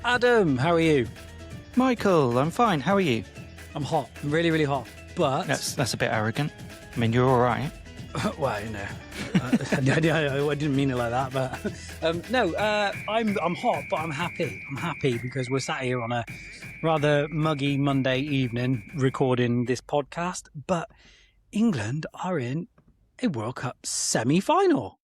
Adam, how are you? Michael, I'm fine. How are you? I'm hot. I'm really, really hot. But That's a bit arrogant. I mean, you're all right. well, you know, I didn't mean it like that. But no, I'm hot, but I'm happy. I'm happy because we're sat here on a rather muggy Monday evening recording this podcast. But England are in a World Cup semi-final.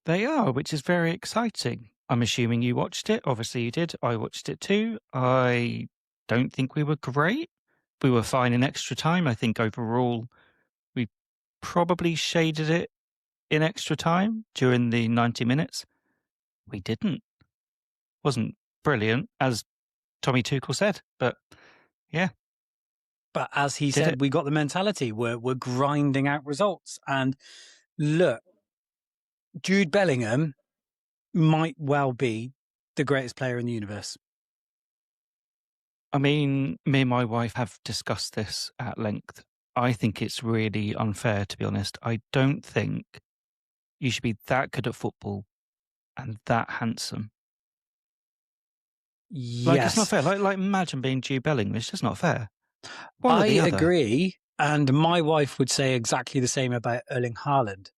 They are, which is very exciting. I'm assuming you watched it. Obviously, you did. I watched it too. I don't think we were great. We were fine in extra time. I think overall, we probably shaded it in extra time during the 90 minutes. We didn't. Wasn't brilliant, as Tommy Tuchel said, but yeah. But as he said, we got the mentality. We're grinding out results. And look, Jude Bellingham might well be the greatest player in the universe. I mean, me and my wife have discussed this at length. I think it's really unfair, to be honest. I don't think you should be that good at football and that handsome. Yes. Like, it's not fair. Like imagine being Jude Bellingham. It's just not fair. I agree. And my wife would say exactly the same about Erling Haaland.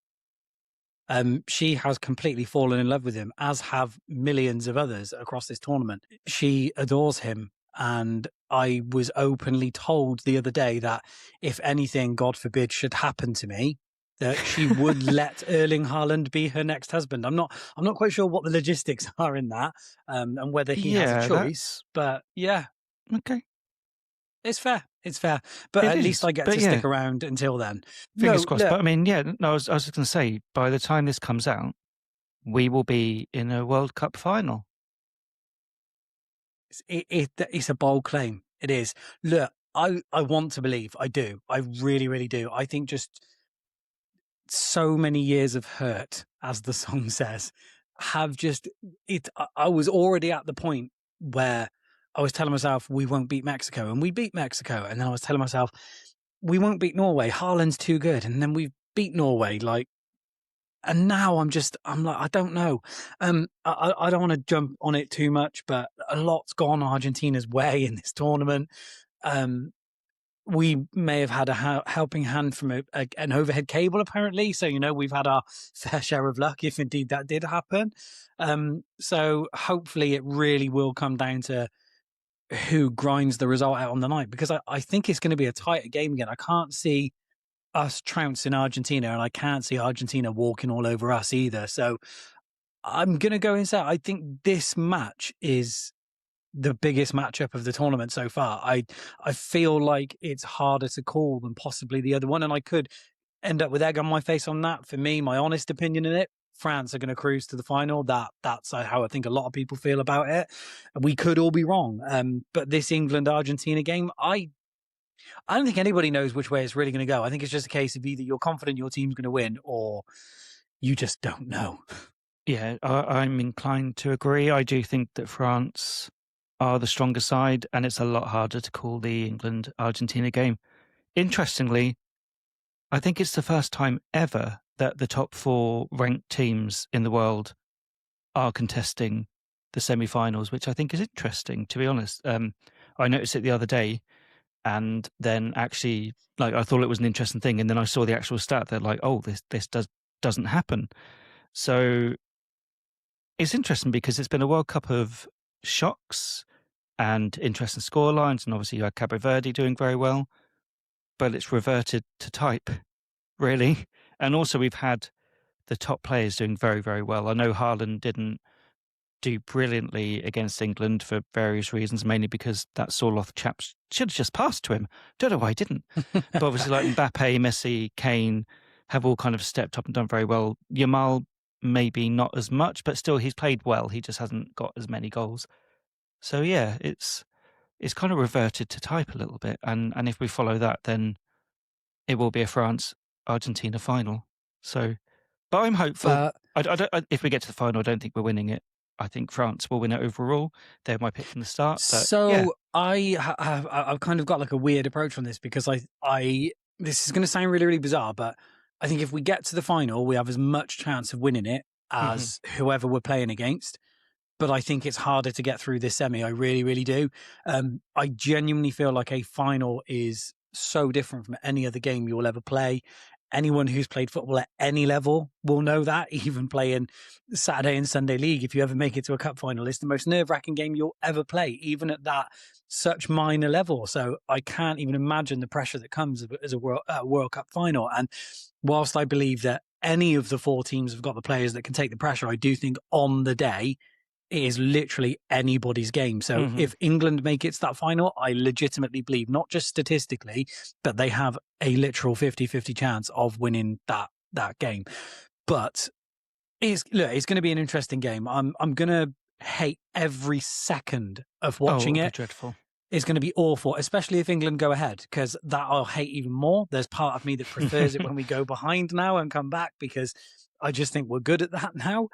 She has completely fallen in love with him, as have millions of others across this tournament. She adores him. And I was openly told the other day that if anything, God forbid, should happen to me, that she would let Erling Haaland be her next husband. I'm not quite sure what the logistics are in that, and whether he has a choice. But yeah, okay, it's fair. It's fair. But at least I get to stick around until then. Fingers crossed. But I mean, I was just going to say, by the time this comes out, we will be in a World Cup final. It's a bold claim. It is. Look, I want to believe. I do. I really, really do. I think just so many years of hurt, as the song says, have just it. I was already at the point where I was telling myself we won't beat Mexico, and we beat Mexico, and then I was telling myself we won't beat Norway. Haaland's too good, and then we beat Norway. And now I'm like, I don't know. I don't want to jump on it too much, but a lot's gone Argentina's way in this tournament. We may have had a helping hand from an overhead cable, apparently. So, we've had our fair share of luck, if indeed that did happen. So hopefully it really will come down to who grinds the result out on the night, because I think it's going to be a tighter game again. I can't see us trouncing Argentina, and I can't see Argentina walking all over us either. So I'm going to go and say I think this match is the biggest matchup of the tournament so far. I feel like it's harder to call than possibly the other one, and I could end up with egg on my face on that. For me, my honest opinion in it, France are going to cruise to the final. That's how I think a lot of people feel about it. We could all be wrong. But this England-Argentina game, I don't think anybody knows which way it's really going to go. I think it's just a case of either you're confident your team's going to win or you just don't know. Yeah, I'm inclined to agree. I do think that France are the stronger side, and it's a lot harder to call the England-Argentina game. Interestingly, I think it's the first time ever that the top 4 ranked teams in the world are contesting the semi-finals, which I think is interesting, to be honest. I noticed it the other day, and then actually, I thought it was an interesting thing, and then I saw the actual stat. They're like, "Oh, this doesn't happen." So it's interesting because it's been a World Cup of shocks and interesting scorelines, and obviously you had Cabo Verde doing very well, but it's reverted to type, really. And also we've had the top players doing very, very well. I know Haaland didn't do brilliantly against England for various reasons, mainly because that Sorloth chap should have just passed to him. Don't know why he didn't. But obviously, like Mbappe, Messi, Kane have all kind of stepped up and done very well. Yamal, maybe not as much, but still he's played well. He just hasn't got as many goals. So yeah, it's kind of reverted to type a little bit. And if we follow that, then it will be a France-Argentina final. So, but I'm hopeful. If we get to the final, I don't think we're winning it. I think France will win it overall. They're my pick from the start. But, so yeah. I've kind of got like a weird approach on this because this is going to sound really, really bizarre, but I think if we get to the final, we have as much chance of winning it as whoever we're playing against. but I think it's harder to get through this semi. I really, really do. I genuinely feel like a final is so different from any other game you'll ever play. Anyone who's played football at any level will know that, even playing Saturday and Sunday league. If you ever make it to a cup final, it's the most nerve-wracking game you'll ever play, even at that such minor level. So I can't even imagine the pressure that comes as a World Cup final. And whilst I believe that any of the four teams have got the players that can take the pressure, I do think on the day, it is literally anybody's game. So if England make it to that final, I legitimately believe, not just statistically, but they have a literal 50-50 chance of winning that game. But it's going to be an interesting game. I'm going to hate every second of watching it. Dreadful. It's going to be awful, especially if England go ahead, because that I'll hate even more. There's part of me that prefers it when we go behind now and come back, because I just think we're good at that now.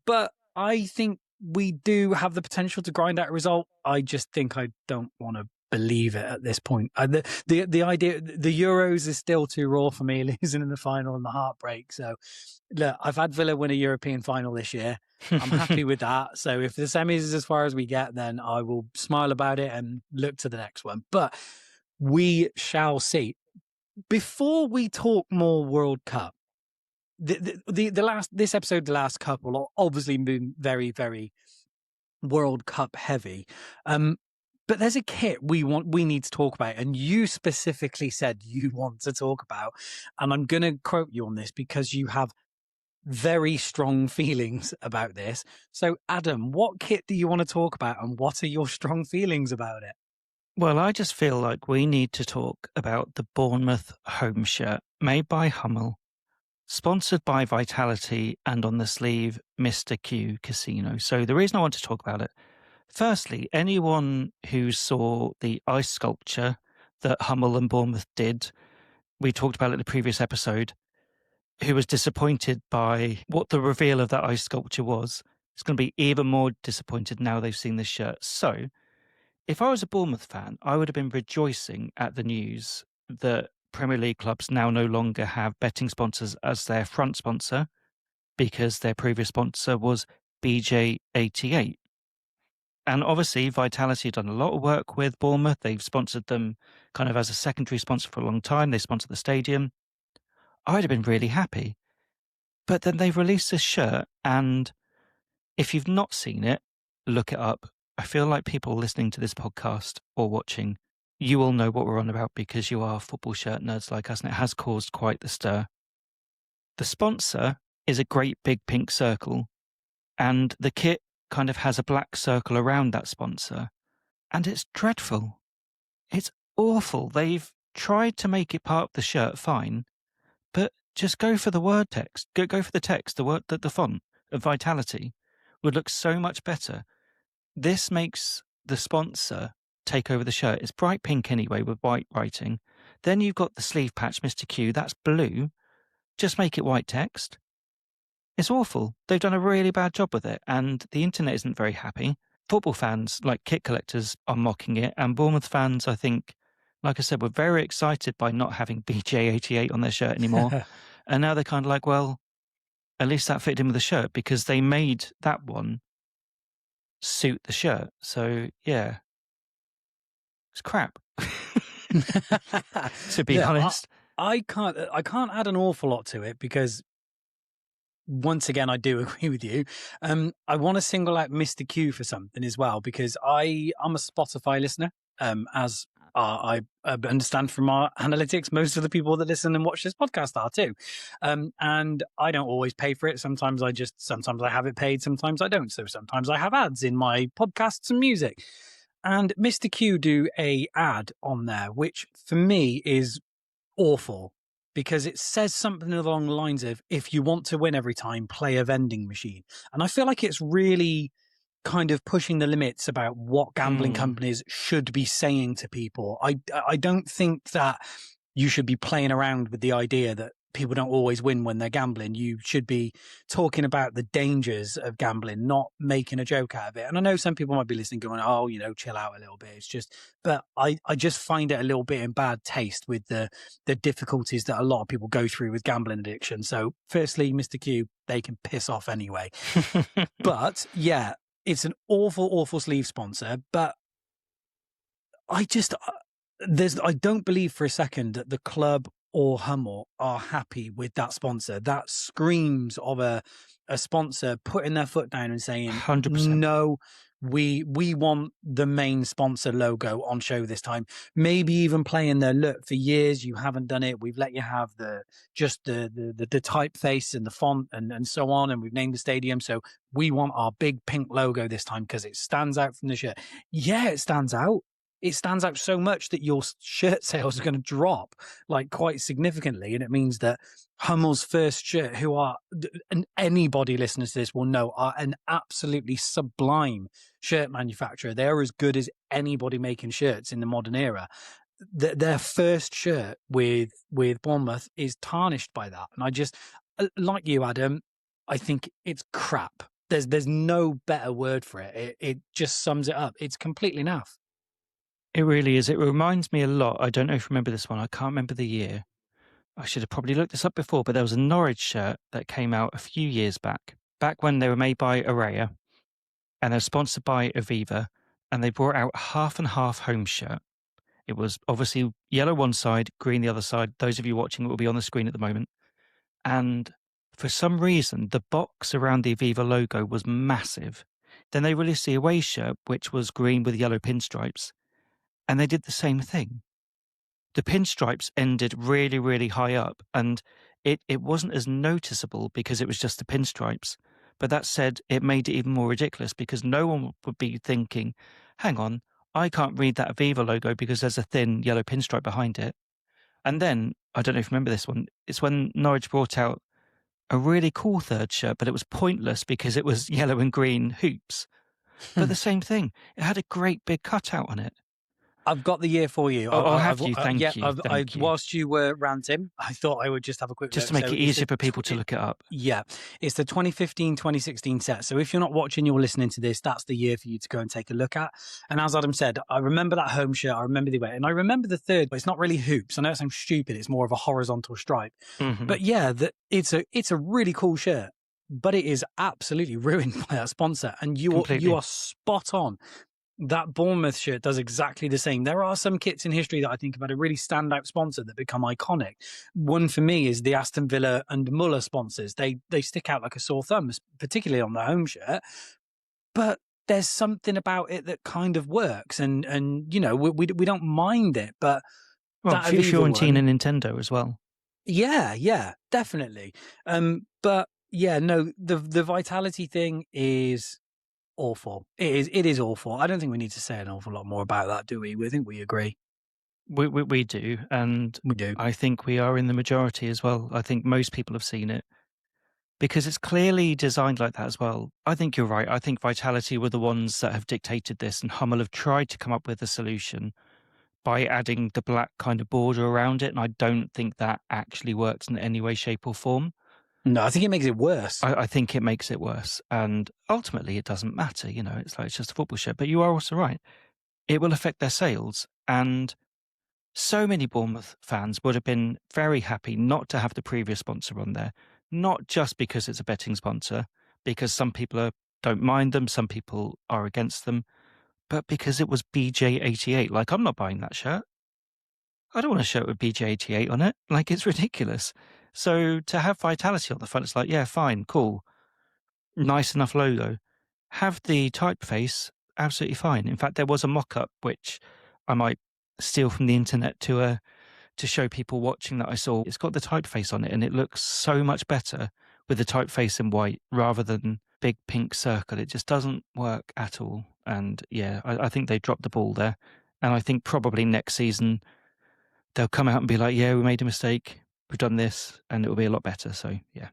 But I think we do have the potential to grind out a result. I just think I don't want to believe it at this point. The idea, the Euros is still too raw for me, losing in the final and the heartbreak. So look, I've had Villa win a European final this year. I'm happy with that. So if the semis is as far as we get, then I will smile about it and look to the next one. But we shall see. Before we talk more World Cup, this episode, the last couple, will obviously been very, very World Cup heavy. But there's a kit we need to talk about, and you specifically said you want to talk about, and I'm going to quote you on this because you have very strong feelings about this. So, Adam, what kit do you want to talk about, and what are your strong feelings about it? Well, I just feel like we need to talk about the Bournemouth home shirt made by Hummel, sponsored by Vitality, and on the sleeve, Mr. Q Casino. So the reason I want to talk about it, firstly, anyone who saw the ice sculpture that Hummel and Bournemouth did, we talked about it in the previous episode, who was disappointed by what the reveal of that ice sculpture was, is going to be even more disappointed now they've seen this shirt. So if I was a Bournemouth fan, I would have been rejoicing at the news that Premier League clubs now no longer have betting sponsors as their front sponsor, because their previous sponsor was BJ88. And obviously, Vitality have done a lot of work with Bournemouth. They've sponsored them kind of as a secondary sponsor for a long time. They sponsored the stadium. I'd have been really happy. But then they've released this shirt, and if you've not seen it, look it up. I feel like people listening to this podcast or watching, you all know what we're on about because you are football shirt nerds like us, and it has caused quite the stir. The sponsor is a great big pink circle, and the kit kind of has a black circle around that sponsor, and it's dreadful. It's awful. They've tried to make it part of the shirt fine, but just go for the word text. Go for the text, the font of Vitality would look so much better. This makes the sponsor take over the shirt. It's bright pink anyway with white writing. Then you've got the sleeve patch, Mr. Q, that's blue. Just make it white text. It's awful. They've done a really bad job with it, and the internet isn't very happy. Football fans, like kit collectors, are mocking it, and Bournemouth fans, I think, like I said, were very excited by not having BJ88 on their shirt anymore. And now they're kind of like, well, at least that fit in with the shirt, because they made that one suit the shirt. So, yeah. It's crap. To be honest. I can't add an awful lot to it, because once again, I do agree with you. I want to single out Mr. Q for something as well, because I'm a Spotify listener, as I understand from our analytics, most of the people that listen and watch this podcast are too. And I don't always pay for it. Sometimes I have it paid, sometimes I don't. So sometimes I have ads in my podcasts and music. And Mr. Q do a ad on there, which for me is awful, because it says something along the lines of, if you want to win every time, play a vending machine. And I feel like it's really kind of pushing the limits about what gambling companies should be saying to people. I don't think that you should be playing around with the idea that people don't always win when they're gambling. You should be talking about the dangers of gambling, not making a joke out of it. And I know some people might be listening going, oh, chill out a little bit. It's just, but I just find it a little bit in bad taste with the difficulties that a lot of people go through with gambling addiction. So firstly, Mr. Q, they can piss off anyway. But yeah, It's an awful, awful sleeve sponsor, but I just I don't believe for a second that the club or Hummel are happy with that sponsor. That screams of a sponsor putting their foot down and saying, 100%. no, we want the main sponsor logo on show this time. Maybe even playing their look for years. You haven't done it. We've let you have the typeface and the font and so on, and we've named the stadium. So we want our big pink logo this time because it stands out from the shirt. Yeah, it stands out. It stands out so much that your shirt sales are going to drop like quite significantly. And it means that Hummel's first shirt, who are, and anybody listening to this will know, are an absolutely sublime shirt manufacturer. They're as good as anybody making shirts in the modern era. Their first shirt with Bournemouth is tarnished by that. And I just, like you, Adam, I think it's crap. There's no better word for it. It just sums it up. It's completely naff. It really is. It reminds me a lot. I don't know if you remember this one. I can't remember the year. I should have probably looked this up before, but there was a Norwich shirt that came out a few years back when they were made by Araya, and they're sponsored by Aviva, and they brought out half and half home shirt. It was obviously yellow one side, green the other side. Those of you watching it will be on the screen at the moment. And for some reason, the box around the Aviva logo was massive. Then they released the away shirt, which was green with yellow pinstripes, and they did the same thing. The pinstripes ended really, really high up, and it wasn't as noticeable because it was just the pinstripes. But that said, it made it even more ridiculous because no one would be thinking, hang on, I can't read that Aviva logo because there's a thin yellow pinstripe behind it. And then, I don't know if you remember this one, it's when Norwich brought out a really cool third shirt, but it was pointless because it was yellow and green hoops. But the same thing, it had a great big cutout on it. I've got the year for you. Oh, have you? Yeah, Thank you. Thank you. whilst you were ranting, I thought I would just have a quick Just look. to make it easier for people to look it up. Yeah, it's the 2015-2016 set. So if you're not watching, you're listening to this, that's the year for you to go and take a look at. And as Adam said, I remember that home shirt. I remember the way, and I remember the third, but it's not really hoops. I know it sounds stupid. It's more of a horizontal stripe. Mm-hmm. But yeah, it's a really cool shirt. But it is absolutely ruined by that sponsor. And you are spot on. That Bournemouth shirt does exactly the same. There are some kits in history that I think have had a really standout sponsor that become iconic. One for me is the Aston Villa and Muller sponsors. They stick out like a sore thumb, particularly on the home shirt. But there's something about it that kind of works, and you know we don't mind it. But well, Fiorentina and Nintendo as well. Yeah, definitely. But yeah, no, the Vitality thing is awful. It is awful. I don't think we need to say an awful lot more about that, do we? I think we agree. We do, and We do. I think we are in the majority as well. I think most people have seen it because it's clearly designed like that as well. I think you're right. I think Vitality were the ones that have dictated this, and Hummel have tried to come up with a solution by adding the black kind of border around it, and I don't think that actually works in any way, shape, or form. No, I think it makes it worse. I think it makes it worse. And ultimately, it doesn't matter. You know, it's like it's just a football shirt. But you are also right. It will affect their sales. And so many Bournemouth fans would have been very happy not to have the previous sponsor on there, not just because it's a betting sponsor, because some people don't mind them, some people are against them, but because it was BJ88. Like, I'm not buying that shirt. I don't want a shirt with BJ88 on it. Like, it's ridiculous. So to have Vitality on the front, it's like, yeah, fine, cool. Nice enough logo. Have the typeface, absolutely fine. In fact, there was a mock-up, which I might steal from the internet to show people watching that I saw. It's got the typeface on it, and it looks so much better with the typeface in white rather than big pink circle. It just doesn't work at all. And yeah, I think they dropped the ball there. And I think probably next season they'll come out and be like, yeah, we made a mistake. We've done this, and it will be a lot better. So, yeah.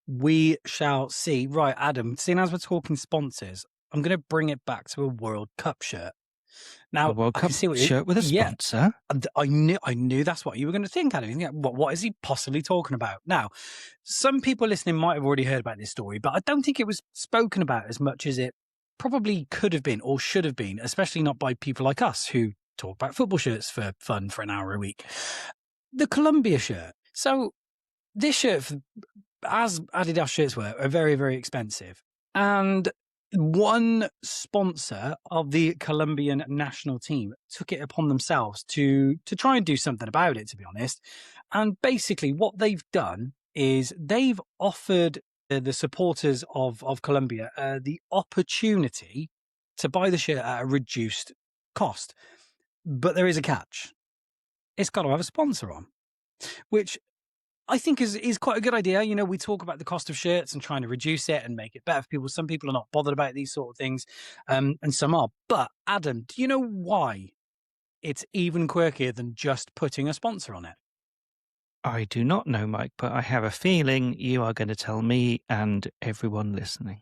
We shall see. Right, Adam, seeing as we're talking sponsors, I'm going to bring it back to a World Cup shirt. Now, a World Cup shirt with a sponsor? I knew that's what you were going to think, Adam. What is he possibly talking about? Now, some people listening might have already heard about this story, but I don't think it was spoken about as much as it probably could have been or should have been, especially not by people like us who talk about football shirts for fun for an hour a week. The Columbia shirt. So this shirt, as Adidas shirts were, are very, very expensive. And one sponsor of the Colombian national team took it upon themselves to try and do something about it, to be honest. And basically, what they've done is they've offered the supporters of Colombia the opportunity to buy the shirt at a reduced cost. But there is a catch. It's got to have a sponsor on, which I think is quite a good idea. You know, we talk about the cost of shirts and trying to reduce it and make it better for people. Some people are not bothered about these sort of things, and some are. But Adam, do you know why it's even quirkier than just putting a sponsor on it? I do not know, Mike, but I have a feeling you are going to tell me and everyone listening.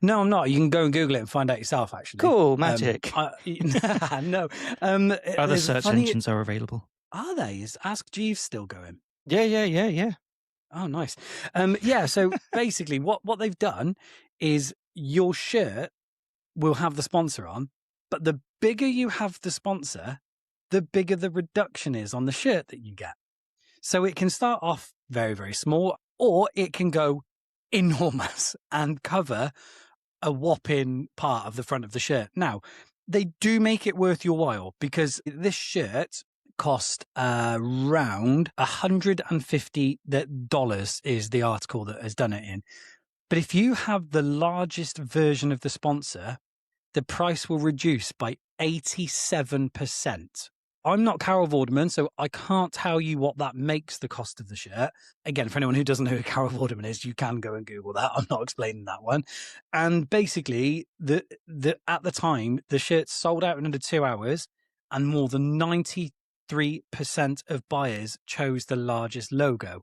No, I'm not. You can go and Google it and find out yourself. Actually, Cool, magic. No. Other There's a search funny. engines are available. Are they? Is Ask Jeeves still going? Yeah. Oh, nice. Yeah. So basically, what they've done is your shirt will have the sponsor on, but the bigger you have the sponsor, the bigger the reduction is on the shirt that you get. So it can start off very, very small, or it can go enormous and cover a whopping part of the front of the shirt. Now, they do make it worth your while because this shirt cost around $150 is the article that has done it in. But if you have the largest version of the sponsor, the price will reduce by 87%. I'm not Carol Vorderman, so I can't tell you what that makes the cost of the shirt. Again, for anyone who doesn't know who Carol Vorderman is, you can go and Google that. I'm not explaining that one. And basically, at the time, the shirt sold out in under 2 hours, and more than 93% of buyers chose the largest logo,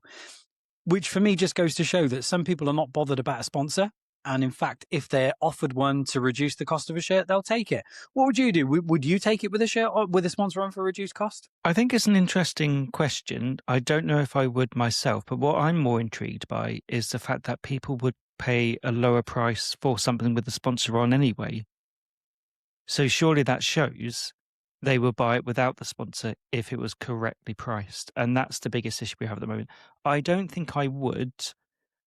which for me just goes to show that some people are not bothered about a sponsor. And in fact, if they're offered one to reduce the cost of a shirt, they'll take it. What would you do? Would you take it with a shirt or with a sponsor on for a reduced cost? I think it's an interesting question. I don't know if I would myself, but what I'm more intrigued by is the fact that people would pay a lower price for something with the sponsor on anyway. So surely that shows they will buy it without the sponsor if it was correctly priced. And that's the biggest issue we have at the moment. I don't think I would.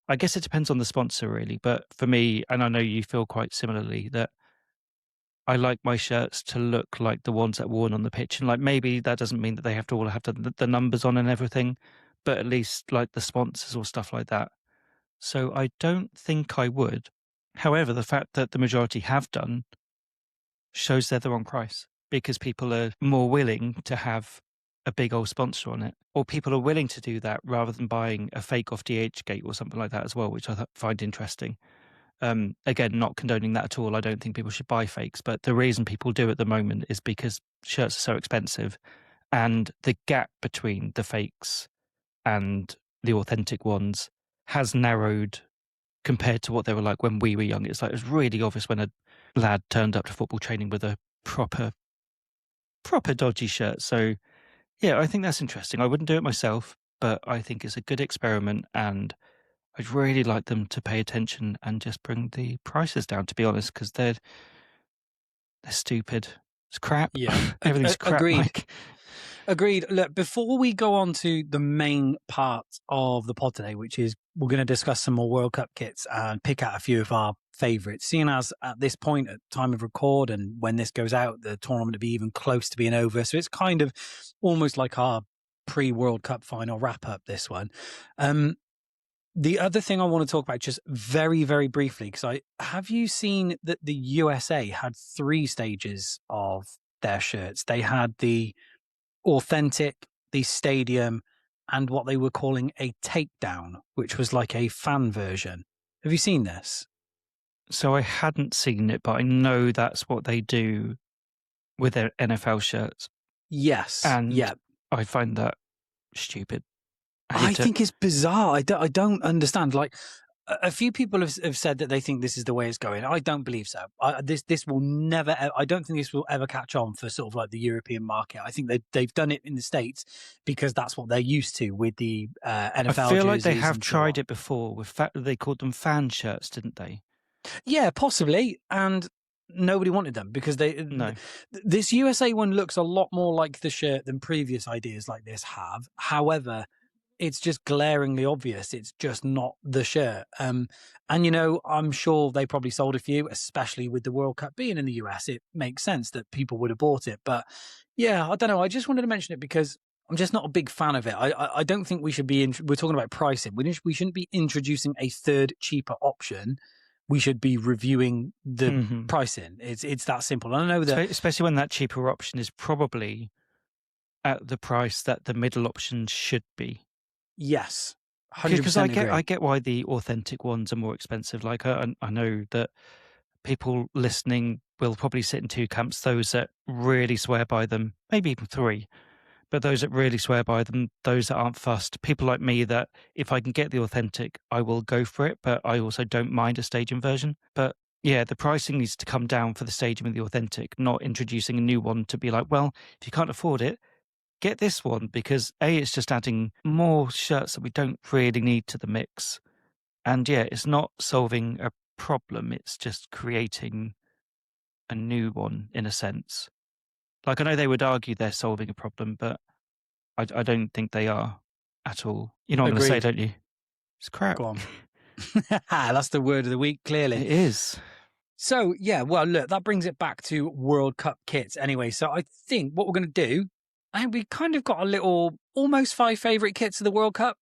I guess it depends on the sponsor, really. But for me, and I know you feel quite similarly, that I like my shirts to look like the ones that are worn on the pitch. And like maybe that doesn't mean that they have to all have the numbers on and everything, but at least like the sponsors or stuff like that. So I don't think I would. However, the fact that the majority have done shows they're the wrong price because people are more willing to have a big old sponsor on it, or people are willing to do that rather than buying a fake off DHgate or something like that as well, which I find interesting. Again, not condoning that at all. I don't think people should buy fakes, but the reason people do at the moment is because shirts are so expensive, and the gap between the fakes and the authentic ones has narrowed compared to what they were like when we were young. It's like it was really obvious when a lad turned up to football training with a proper dodgy shirt. So yeah, I think that's interesting. I wouldn't do it myself, but I think it's a good experiment, and I'd really like them to pay attention and just bring the prices down, to be honest, because they're stupid. It's crap. Yeah, Everything's crap, agreed. Mike. Agreed. Look, before we go on to the main part of the pod today, which is we're going to discuss some more World Cup kits and pick out a few of our favourites, seeing as at this point, at time of record, and when this goes out, the tournament will be even close to being over. So it's kind of almost like our pre-World Cup final wrap-up, this one. The other thing I want to talk about just very, very briefly, because have you seen that the USA had 3 stages of their shirts? They had the authentic, the stadium, and what they were calling a takedown, which was like a fan version. Have you seen this? So I hadn't seen it, but I know that's what they do with their NFL shirts. Yes. And yeah. I find that stupid. I think it's bizarre. I don't understand. Like, a few people have said that they think this is the way it's going. I don't believe so. This will never. I don't think this will ever catch on for sort of like the European market. I think they've done it in the States because that's what they're used to with the NFL. I feel like they have tried it before with they called them fan shirts, didn't they? Yeah, possibly. And nobody wanted them because No. This USA one looks a lot more like the shirt than previous ideas like this have. However, it's just glaringly obvious. It's just not the shirt. And, I'm sure they probably sold a few, especially with the World Cup being in the US. It makes sense that people would have bought it. But yeah, I don't know. I just wanted to mention it because I'm just not a big fan of it. I don't think we should be, we're talking about pricing. We shouldn't be introducing a third cheaper option. We should be reviewing the pricing. It's that simple. And I know that, especially when that cheaper option is probably at the price that the middle option should be. yes, 100% Because agree. I get why the authentic ones are more expensive. Like I know that people listening will probably sit in two camps: those that really swear by them, maybe even three. But those that really swear by them, those that aren't fussed, people like me that if I can get the authentic, I will go for it. But I also don't mind a stadium version. But yeah, the pricing needs to come down for the stadium and the authentic, not introducing a new one to be like, well, if you can't afford it, get this one, because A, it's just adding more shirts that we don't really need to the mix. And yeah, it's not solving a problem, it's just creating a new one in a sense. Like, I know they would argue they're solving a problem, but I don't think they are at all. You know what I'm going to say, Agreed. don't you? It's crap. Go on. That's the word of the week, clearly. It is. So, yeah, well, look, that brings it back to World Cup kits anyway. So I think what we're going to do, and we kind of got a little, almost 5 favourite kits of the World Cup.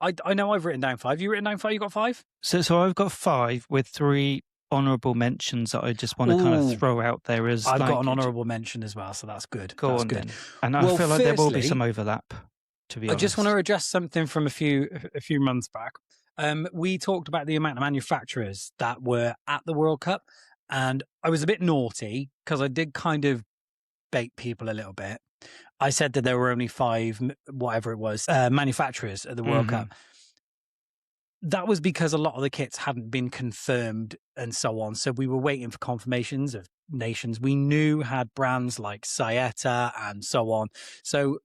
I know I've written down 5. You written down 5? You got 5? So I've got 5 with 3 honourable mentions that I just want to kind of throw out there as I've got an honourable mention as well, so that's good. Go that's on good. then. And I feel like there will be some overlap, to be honest. I just want to address something from a few months back. We talked about the amount of manufacturers that were at the World Cup, and I was a bit naughty because I did kind of bait people a little bit. I said that there were only 5, whatever it was, manufacturers at the World Cup. That was because a lot of the kits hadn't been confirmed and so on. So we were waiting for confirmations of nations we knew had brands like Saeta and so on. So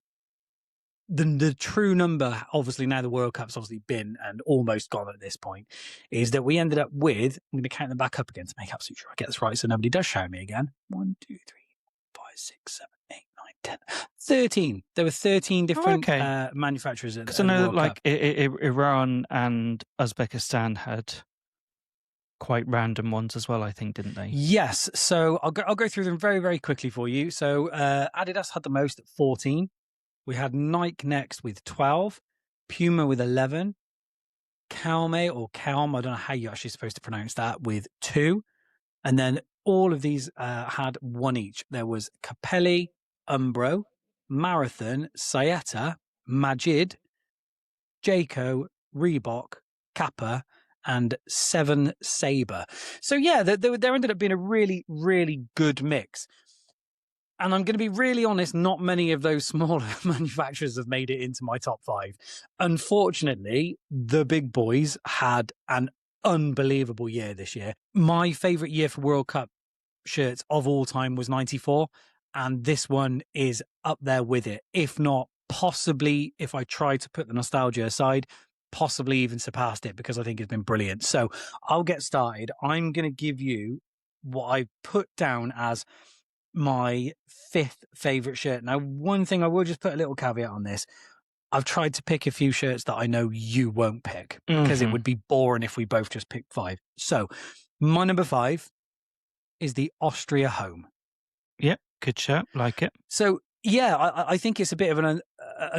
the true number, obviously now the World Cup's obviously been and almost gone at this point, is that we ended up with, I'm going to count them back up again to make absolutely sure I get this right so nobody does shout me again. 1, 2, 3, 5, 6, 7, 8, 9, 10, 13. There were 13 different manufacturers at the World Cup. Because I know like Iran and Uzbekistan had quite random ones as well, I think, didn't they? Yes. So I'll go through them very, very quickly for you. So Adidas had the most at 14. We had Nike next with 12, Puma with 11, Calme or Calm, I don't know how you're actually supposed to pronounce that, with 2. And then all of these had 1 each. There was Capelli, Umbro, Marathon, Saeta, Majid, Jayco, Reebok, Kappa, and 7 Sabre. So yeah, there ended up being a really, really good mix. And I'm going to be really honest, not many of those smaller manufacturers have made it into my top 5. Unfortunately, the big boys had an unbelievable year this year. My favourite year for World Cup shirts of all time was 94. And this one is up there with it. If not, possibly, if I try to put the nostalgia aside, possibly even surpassed it because I think it's been brilliant. So I'll get started. I'm going to give you what I put down as my 5th favourite shirt. Now, one thing I will just put a little caveat on this. I've tried to pick a few shirts that I know you won't pick because it would be boring if we both just picked 5. So my number 5 is the Austria Home. Yep, good shirt, like it. So yeah, I think it's a bit of an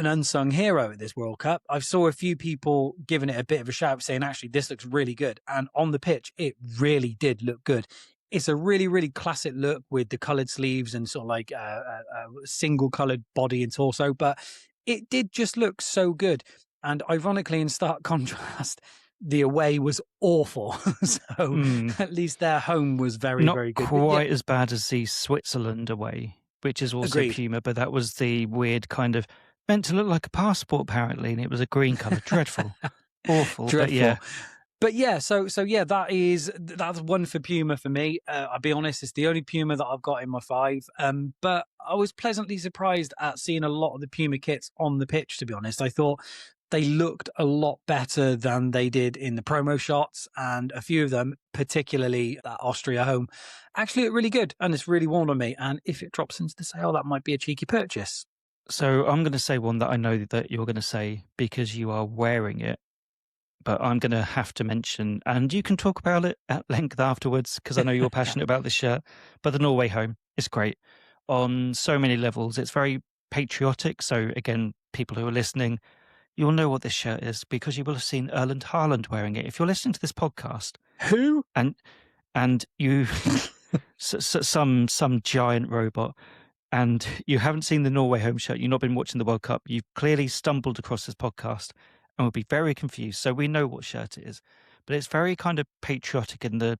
unsung hero at this World Cup. I saw a few people giving it a bit of a shout saying, actually, this looks really good. And on the pitch, it really did look good. It's a really, really classic look with the coloured sleeves and sort of like a single coloured body and torso. But it did just look so good. And ironically, in stark contrast, the away was awful. So at least their home was very, very good. Not quite as bad as the Switzerland away, which is also Agreed. Puma, but that was the weird kind of, meant to look like a passport apparently, and it was a green colour. Dreadful. Awful. Dreadful. But yeah. But yeah, so yeah, that's one for Puma for me. I'll be honest, it's the only Puma that I've got in my 5. But I was pleasantly surprised at seeing a lot of the Puma kits on the pitch, to be honest. I thought they looked a lot better than they did in the promo shots, and a few of them, particularly that Austria Home, actually look really good, and it's really worn on me. And if it drops into the sale, that might be a cheeky purchase. So I'm going to say one that I know that you're going to say because you are wearing it, but I'm going to have to mention, and you can talk about it at length afterwards because I know you're passionate about this shirt. But the Norway home is great on so many levels. It's very patriotic. So again, people who are listening, you'll know what this shirt is because you will have seen Erland Haaland wearing it. If you're listening to this podcast Who? and you some giant robot and you haven't seen the Norway home shirt, you've not been watching the World Cup, you've clearly stumbled across this podcast and will be very confused. So we know what shirt it is, but it's very kind of patriotic in the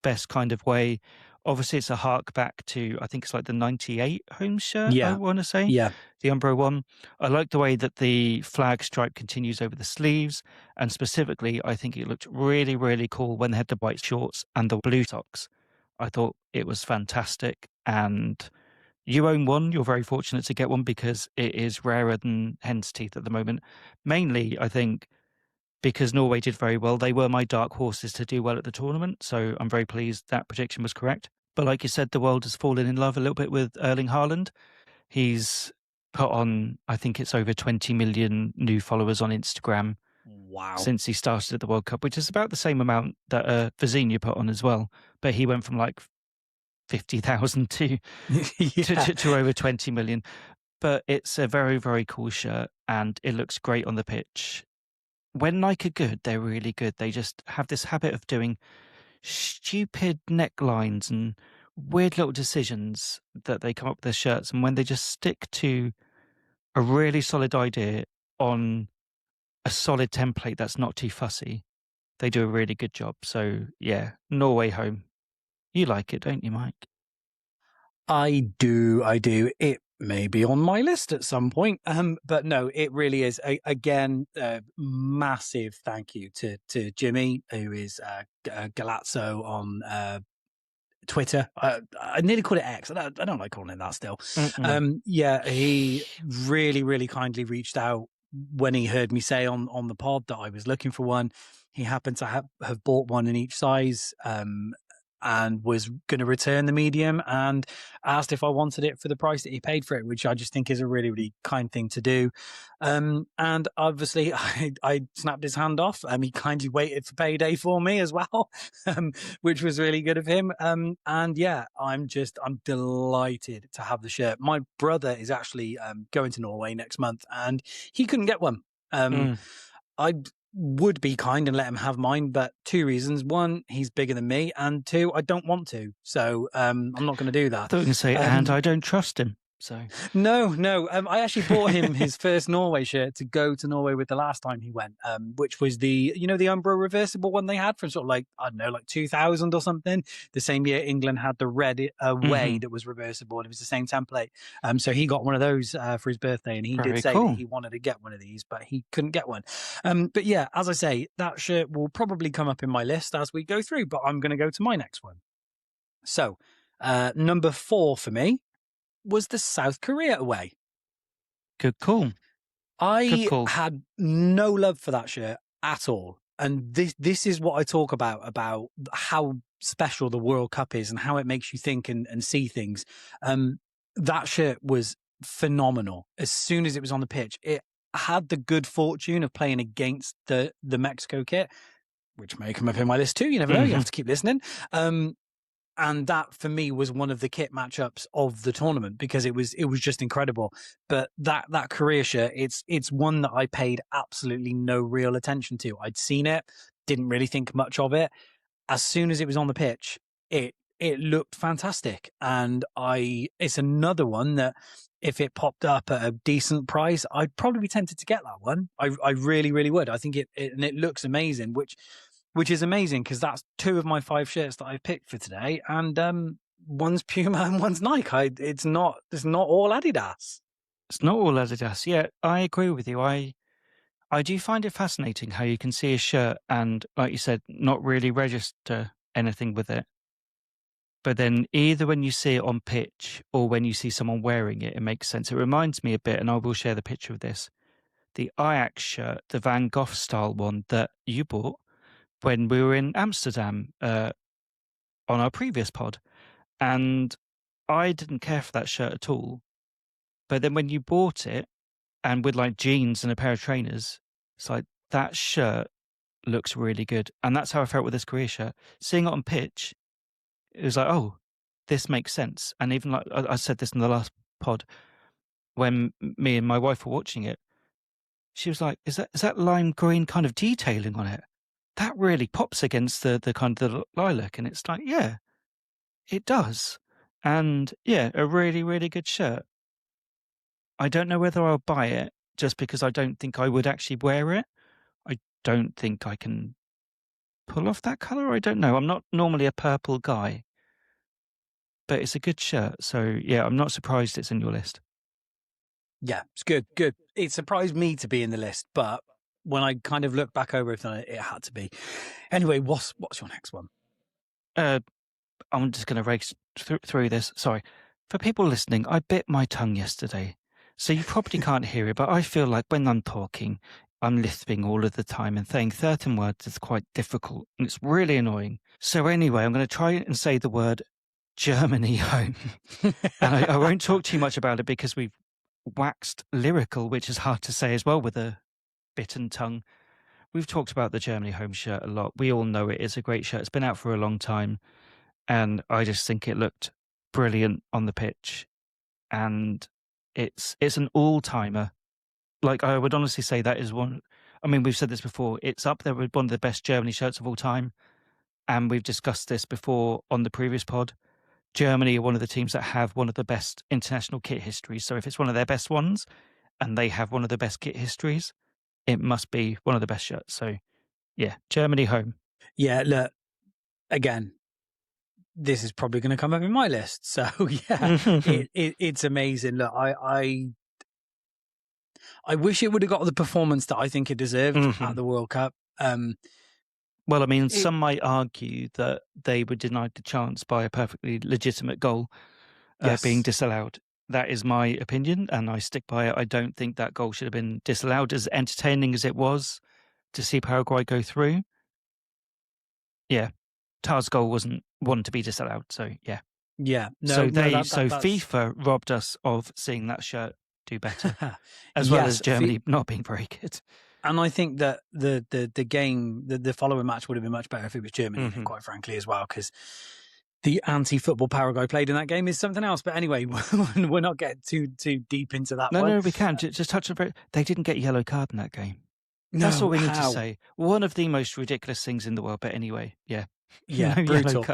best kind of way. Obviously, it's a hark back to, I think it's like the 98 home shirt, I Yeah, want to say, yeah. the Umbro one. I like the way that the flag stripe continues over the sleeves. And specifically, I think it looked really, really cool when they had the white shorts and the blue socks. I thought it was fantastic. And you own one. You're very fortunate to get one because it is rarer than hen's teeth at the moment. Mainly, I think, because Norway did very well. They were my dark horses to do well at the tournament, so I'm very pleased that prediction was correct. But like you said, the world has fallen in love a little bit with Erling Haaland. He's put on, I think it's over 20 million new followers on Instagram Wow. since he started at the World Cup, which is about the same amount that Vazina put on as well. But he went from like 50,000 Yeah. to over 20 million. But it's a very, very cool shirt and it looks great on the pitch. When Nike are good, they're really good. They just have this habit of doing stupid necklines and weird little decisions that they come up with their shirts. And when they just stick to a really solid idea on a solid template that's not too fussy, they do a really good job. So yeah, Norway home. You like it, don't you, Mike? I do. I do. It may be on my list at some point. But no, it really is. Again, massive thank you to Jimmy, who is Galazzo on Twitter. I nearly called it X. I don't like calling it that still. Mm-mm. Yeah, he really, really kindly reached out when he heard me say on the pod that I was looking for one. He happened to have bought one in each size. And was going to return the medium and asked if I wanted it for the price that he paid for it, which I just think is a really, really kind thing to do. And obviously, I snapped his hand off. He kindly waited for payday for me as well, which was really good of him. And yeah, I'm delighted to have the shirt. My brother is actually going to Norway next month, and he couldn't get one. Mm. I would be kind and let him have mine, but two reasons: one, he's bigger than me, and two, I don't want to. So I'm not going to do I that. thought you were going to say, and Um, I don't trust him. So no. I actually bought him his first Norway shirt to go to Norway with the last time he went, which was the Umbro reversible one they had from sort of like, I don't know, like 2000 or something. The same year England had the red away mhm. that was reversible, and it was the same template. So he got one of those for his birthday, and he did Very say that cool. he wanted to get one of these, but he couldn't get one. But yeah, as I say, that shirt will probably come up in my list as we go through. But I'm going to go to my next one. So number 4 for me was the South Korea away. Good call. Good I call. had no love for that shirt at all. And this is what I talk about how special the World Cup is and how it makes you think and see things. That shirt was phenomenal. As soon as it was on the pitch, it had the good fortune of playing against the Mexico kit, which may come up in my list too. You never know. You have Mhm. to keep listening. And that for me was one of the kit matchups of the tournament because it was just incredible. But that Korea shirt, it's one that I paid absolutely no real attention to. I'd seen it, didn't really think much of it. As soon as it was on the pitch, it looked fantastic, and it's another one that if it popped up at a decent price, I'd probably be tempted to get that one. I really, really would. I think it looks amazing, which is amazing because that's 2 of my 5 shirts that I've picked for today, and one's Puma and one's Nike. It's not all Adidas. It's not all Adidas. Yeah, I agree with you. I do find it fascinating how you can see a shirt and, like you said, not really register anything with it. But then either when you see it on pitch or when you see someone wearing it, it makes sense. It reminds me a bit, and I will share the picture of this, the Ajax shirt, the Van Gogh style one that you bought when we were in Amsterdam on our previous pod. And I didn't care for that shirt at all. But then when you bought it and with like jeans and a pair of trainers, it's like that shirt looks really good. And that's how I felt with this Korea shirt. Seeing it on pitch, it was like, oh, this makes sense. And even like I said this in the last pod, when me and my wife were watching it, she was like, is that lime green kind of detailing on it? That really pops against the kind of the lilac. And it's like, yeah, it does. And yeah, a really, really good shirt. I don't know whether I'll buy it just because I don't think I would actually wear it. I don't think I can pull off that color. I don't know. I'm not normally a purple guy, but it's a good shirt. So yeah, I'm not surprised it's in your list. Yeah, it's good. Good. It surprised me to be in the list, but when I kind of look back over everything, it had to be. Anyway, what's your next one? I'm just going to race through this. Sorry. For people listening, I bit my tongue yesterday. So you probably can't hear it, but I feel like when I'm talking, I'm lisping all of the time and saying certain words is quite difficult and it's really annoying. So anyway, I'm going to try and say the word Germany home. And I won't talk too much about it because we've waxed lyrical, which is hard to say as well with a bitten tongue. We've talked about the Germany home shirt a lot. We all know it is a great shirt. It's been out for a long time. And I just think it looked brilliant on the pitch. And it's an all-timer. Like, I would honestly say that is one. I mean, we've said this before. It's up there with one of the best Germany shirts of all time. And we've discussed this before on the previous pod. Germany are one of the teams that have one of the best international kit histories. So if it's one of their best ones and they have one of the best kit histories, it must be one of the best shirts. So yeah, Germany home. Yeah, look, again, this is probably going to come up in my list. So yeah, it's amazing. Look, I wish it would have got the performance that I think it deserved at the World Cup. Well, I mean, some might argue that they were denied the chance by a perfectly legitimate goal being disallowed. That is my opinion, and I stick by it. I don't think that goal should have been disallowed. As entertaining as it was to see Paraguay go through, yeah, Tar's goal wasn't one to be disallowed. So yeah, no, FIFA robbed us of seeing that shirt do better, as well as Germany not being very good. And I think that the game, the following match would have been much better if it was Germany, quite frankly, as well, because the anti-football Paraguay played in that game is something else. But anyway, we're not getting too deep into that one. No, we can. Just touch on it. They didn't get a yellow card in that game. That's all we need to say. One of the most ridiculous things in the world. But anyway, yeah. Yeah, no brutal.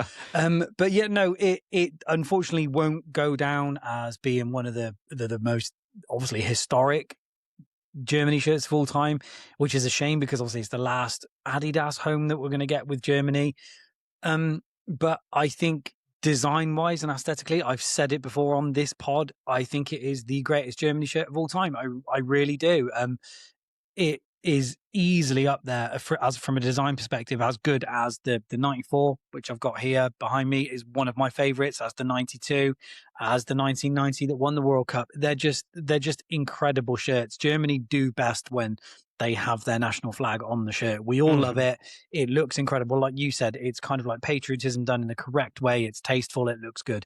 But yeah, no, it unfortunately won't go down as being one of the most obviously historic Germany shirts of all time, which is a shame because obviously it's the last Adidas home that we're going to get with Germany. But I think design-wise and aesthetically, I've said it before on this pod, I think it is the greatest Germany shirt of all time. I really do. It is easily up there as from a design perspective, as good as the 94, which I've got here behind me, is one of my favorites, as the 92, as the 1990 that won the World Cup. They're just incredible shirts. Germany do best when they have their national flag on the shirt. We all love it. It looks incredible. Like you said, it's kind of like patriotism done in the correct way. It's tasteful. It looks good.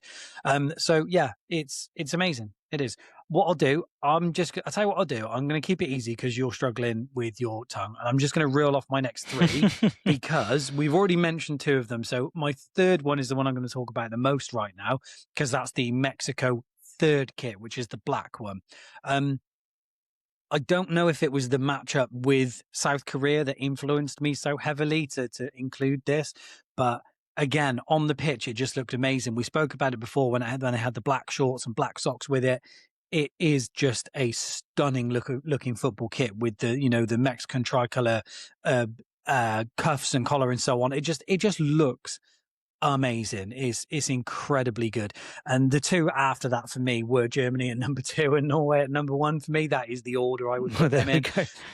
So yeah, it's amazing. It is. What I'll do, I'll tell you what I'll do. I'm going to keep it easy because you're struggling with your tongue. And I'm just going to reel off my next three because we've already mentioned two of them. So my third one is the one I'm going to talk about the most right now because that's the Mexico third kit, which is the black one. I don't know if it was the matchup with South Korea that influenced me so heavily to include this, but again, on the pitch, it just looked amazing. We spoke about it before when they had the black shorts and black socks with it. It is just a stunning looking football kit with the Mexican tricolor cuffs and collar and so on. It just looks amazing. It's incredibly good. And the two after that for me were Germany at number 2 and Norway at number 1 for me. That is the order I would put them in.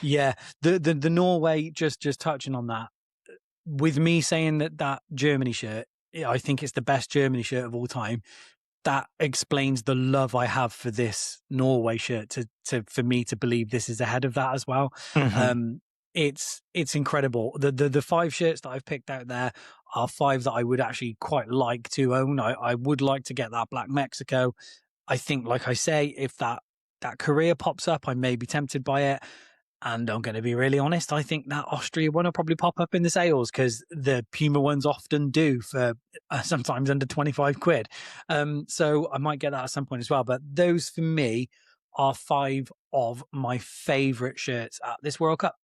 Yeah, the Norway, just touching on that, with me saying that Germany shirt, I think it's the best Germany shirt of all time. That explains the love I have for this Norway shirt for me to believe this is ahead of that as well. It's incredible. The 5 shirts that I've picked out there are 5 that I would actually quite like to own. I would like to get that black Mexico. I think, like I say, if that that Korea pops up, I may be tempted by it. And I'm going to be really honest. I think that Austria one will probably pop up in the sales because the Puma ones often do for sometimes under 25 quid. So I might get that at some point as well. But those for me are five of my favorite shirts at this World Cup.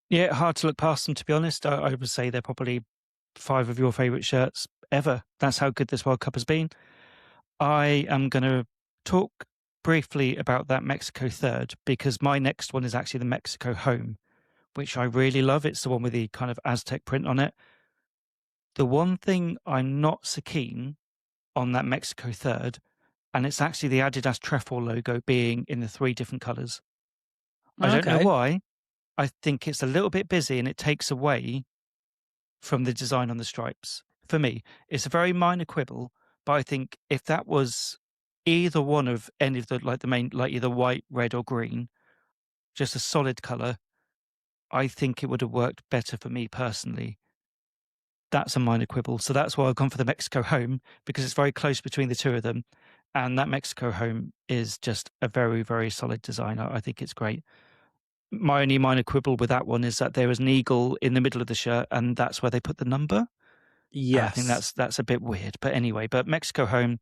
Yeah, hard to look past them, to be honest. I would say they're probably 5 of your favorite shirts ever. That's how good this World Cup has been. I am going to talk briefly about that Mexico third because my next one is actually the Mexico home, which I really love. It's the one with the kind of Aztec print on it. The one thing I'm not so keen on that Mexico third, and it's actually the Adidas Trefoil logo being in the 3 different colors. I don't know Okay. why. I think it's a little bit busy and it takes away from the design on the stripes. For me, it's a very minor quibble, but I think if that was either one of any of the main, like either white, red, or green, just a solid color, I think it would have worked better for me personally. That's a minor quibble. So that's why I've gone for the Mexico home because it's very close between the two of them. And that Mexico home is just a very, very solid design. I think it's great. My only minor quibble with that one is that there was an eagle in the middle of the shirt, and that's where they put the number. And I think Yes. that's a bit weird. But anyway, but Mexico home,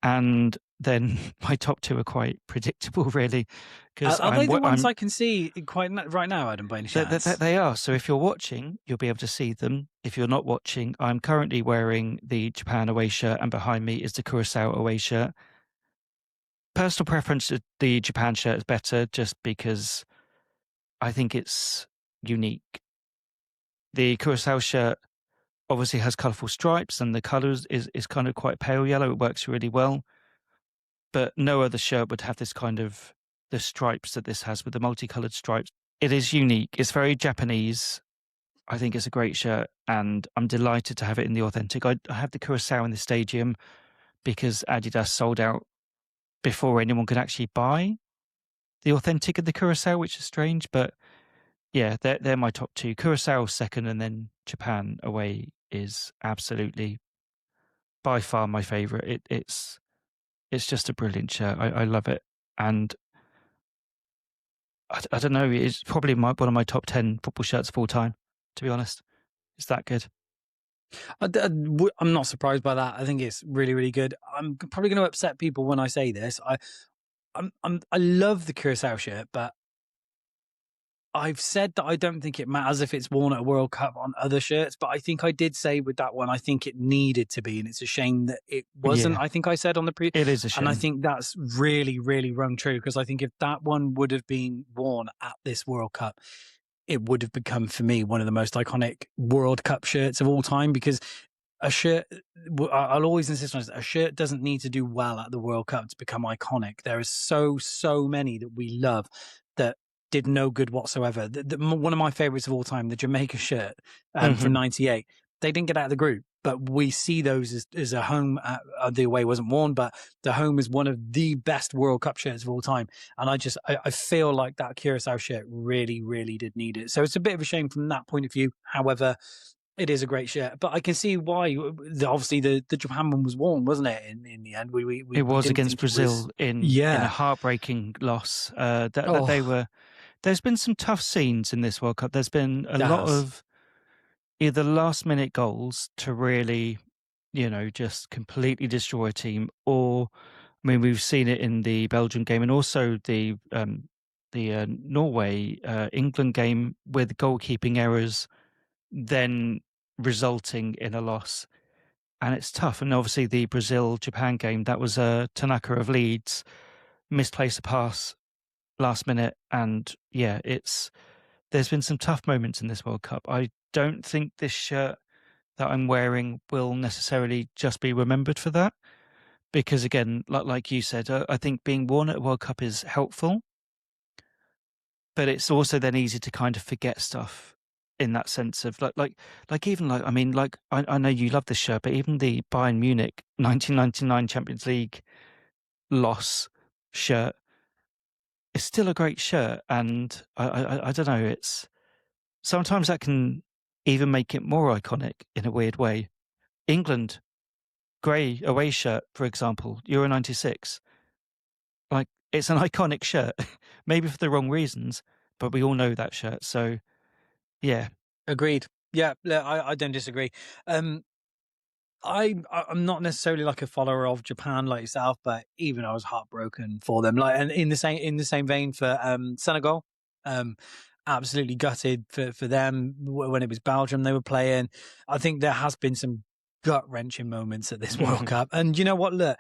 and then my top 2 are quite predictable, really, because Are they the ones I'm I can see right now, Adam, by any chance? they are. So if you're watching, you'll be able to see them. If you're not watching, I'm currently wearing the Japan away shirt, and behind me is the Curacao away shirt. Personal preference, the Japan shirt is better, just because I think it's unique. The Curacao shirt obviously has colourful stripes, and the colours is kind of quite pale yellow. It works really well, but no other shirt would have this kind of the stripes that this has with the multicolored stripes. It is unique. It's very Japanese. I think it's a great shirt, and I'm delighted to have it in the authentic. I have the Curacao in the stadium because Adidas sold out before anyone could actually buy the authentic of the Curacao, which is strange. But yeah, they're my top 2. Curacao second, and then Japan away is absolutely by far my favorite. It's just a brilliant shirt. I love it, and I don't know. It's probably one of my top 10 football shirts of all time. To be honest, it's that good. I'm not surprised by that. I think it's really, really good. I'm probably going to upset people when I say this. I love the Curacao shirt, but I've said that I don't think it matters if it's worn at a World Cup on other shirts, but I think I did say with that one, I think it needed to be, and it's a shame that it wasn't. Yeah, I think I said on the it is a and I shame. think that's really, really rung true because I think if that one would have been worn at this World Cup, it would have become for me one of the most iconic World Cup shirts of all time because a shirt, I'll always insist on this, a shirt doesn't need to do well at the World Cup to become iconic. There are so many that we love that did no good whatsoever. One of my favorites of all time, the Jamaica shirt from Hmm. '98, they didn't get out of the group, but we see those as a home. The away wasn't worn, but the home is one of the best World Cup shirts of all time. And I feel like that Curacao shirt really, really did need it. So it's a bit of a shame from that point of view. However, it is a great shirt, but I can see why. Obviously, the Japan one was worn, wasn't it? In the end, It we was didn't against think it was. Brazil in a Yeah. heartbreaking loss. That they Oh, were. There's been some tough scenes in this World Cup. There's been a that lot has. of either last minute goals to really, just completely destroy a team, or I mean, we've seen it in the Belgian game and also the Norway England game with goalkeeping errors, then resulting in a loss. And it's tough. And obviously, the Brazil Japan game, that was Tanaka of Leeds misplaced a pass last minute. And yeah, there's been some tough moments in this World Cup. I don't think this shirt that I'm wearing will necessarily just be remembered for that. Because again, like you said, I think being worn at a World Cup is helpful, but it's also then easy to kind of forget stuff in that sense of like even like I mean like I know you love this shirt, but even the Bayern Munich 1999 Champions League loss shirt is still a great shirt, and I don't know, it's sometimes that can even make it more iconic in a weird way. England grey away shirt, for example, Euro '96, like it's an iconic shirt, maybe for the wrong reasons, but we all know that shirt. So yeah. Agreed. Yeah, I don't disagree. Um, I'm not necessarily like a follower of Japan like yourself, but even I was heartbroken for them. Like, and in the same vein for Senegal, um, absolutely gutted for them when it was Belgium they were playing. I think there has been some gut wrenching moments at this World Cup, and you know what? Look,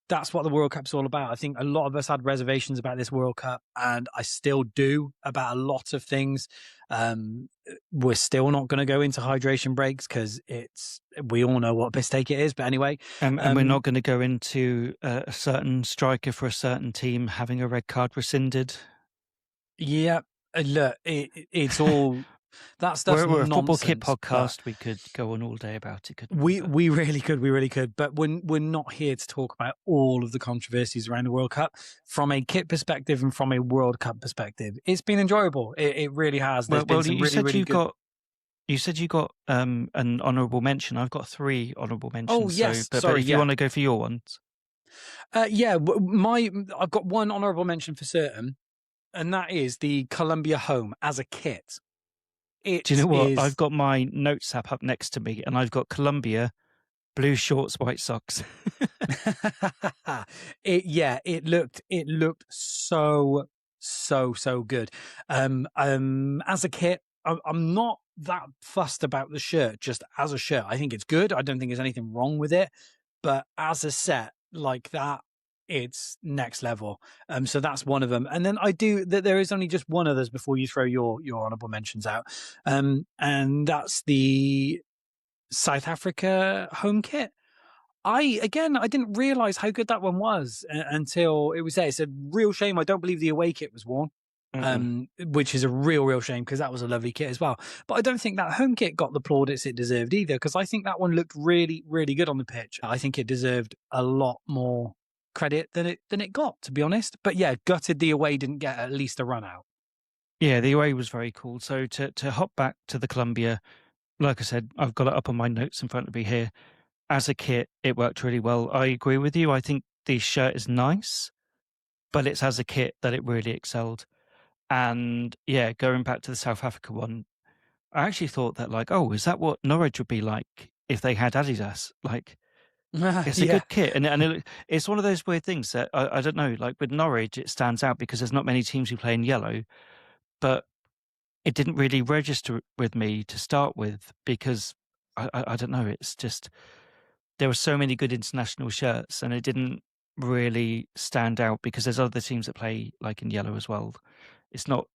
that's what the World Cup's all about. I think a lot of us had reservations about this World Cup, and I still do about a lot of things. We're still not going to go into hydration breaks because we all know what mistake it is. But anyway, And we're not going to go into a certain striker for a certain team having a red card rescinded. yeah, look, it's all that stuff's We're a football kit nonsense. But podcast. We could go on all day about it, couldn't we? we really could. But we're not here to talk about all of the controversies around the World Cup from a kit perspective and from a World Cup perspective. It's been enjoyable. It really has. There's been some You really said really good. you said you got an honourable mention. I've got 3 honourable Oh mentions. So, yes, but sorry, if you yeah. want to go for your ones, Yeah, I've got one honourable mention for certain, and that is the Columbia home as a kit. do you It know what? I've is. got my notes app up next to me, and I've got Columbia blue shorts, white socks. It looked so good. As a kit, I'm not that fussed about the shirt. Just as a shirt, I think it's good. I don't think there's anything wrong with it. But as a set like that, it's next level. So that's one of them. And then I do that. There is only just one others before you throw your honorable mentions out. And that's the South Africa home kit. I didn't realize how good that one was until it was there. It's a real shame. I don't believe the away kit was worn, Mm-mm. which is a real shame because that was a lovely kit as well. But I don't think that home kit got the plaudits it deserved either because I think that one looked really good on the pitch. I think it deserved a lot more credit than it got, to be honest. But yeah, gutted the away didn't get at least a run out. Yeah, the away was very cool. So to hop back to the Columbia, like I said, I've got it up on my notes in front of me here. As a kit, it worked really well. I agree with you. I think the shirt is nice, but it's as a kit that it really excelled. And yeah, going back to the South Africa one, I actually thought that like, oh, is that what Norwich would be like if they had Adidas? Like, it's a Yeah. good kit, and it's one of those weird things that I don't know. Like with Norwich, it stands out because there's not many teams who play in yellow, but it didn't really register with me to start with because I don't know. It's just there were so many good international shirts, and it didn't really stand out because there's other teams that play like in yellow as well. It's not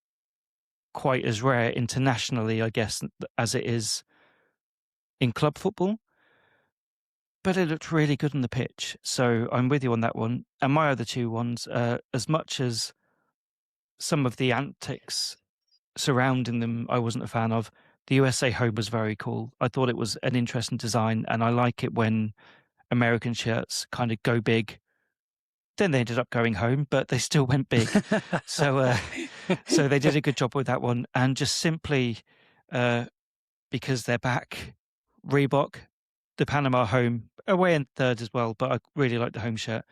quite as rare internationally, I guess, as it is in club football. But it looked really good on the pitch, so I'm with you on that one. And my other 2 ones, as much as some of the antics surrounding them I wasn't a fan of, the USA home was very cool. I thought it was an interesting design, and I like it when American shirts kind of go big. Then they ended up going home, but they still went big. So, so they did a good job with that one, and just simply uh, because they're back, Reebok, the Panama home, away in third as well. But I really like the home shirt.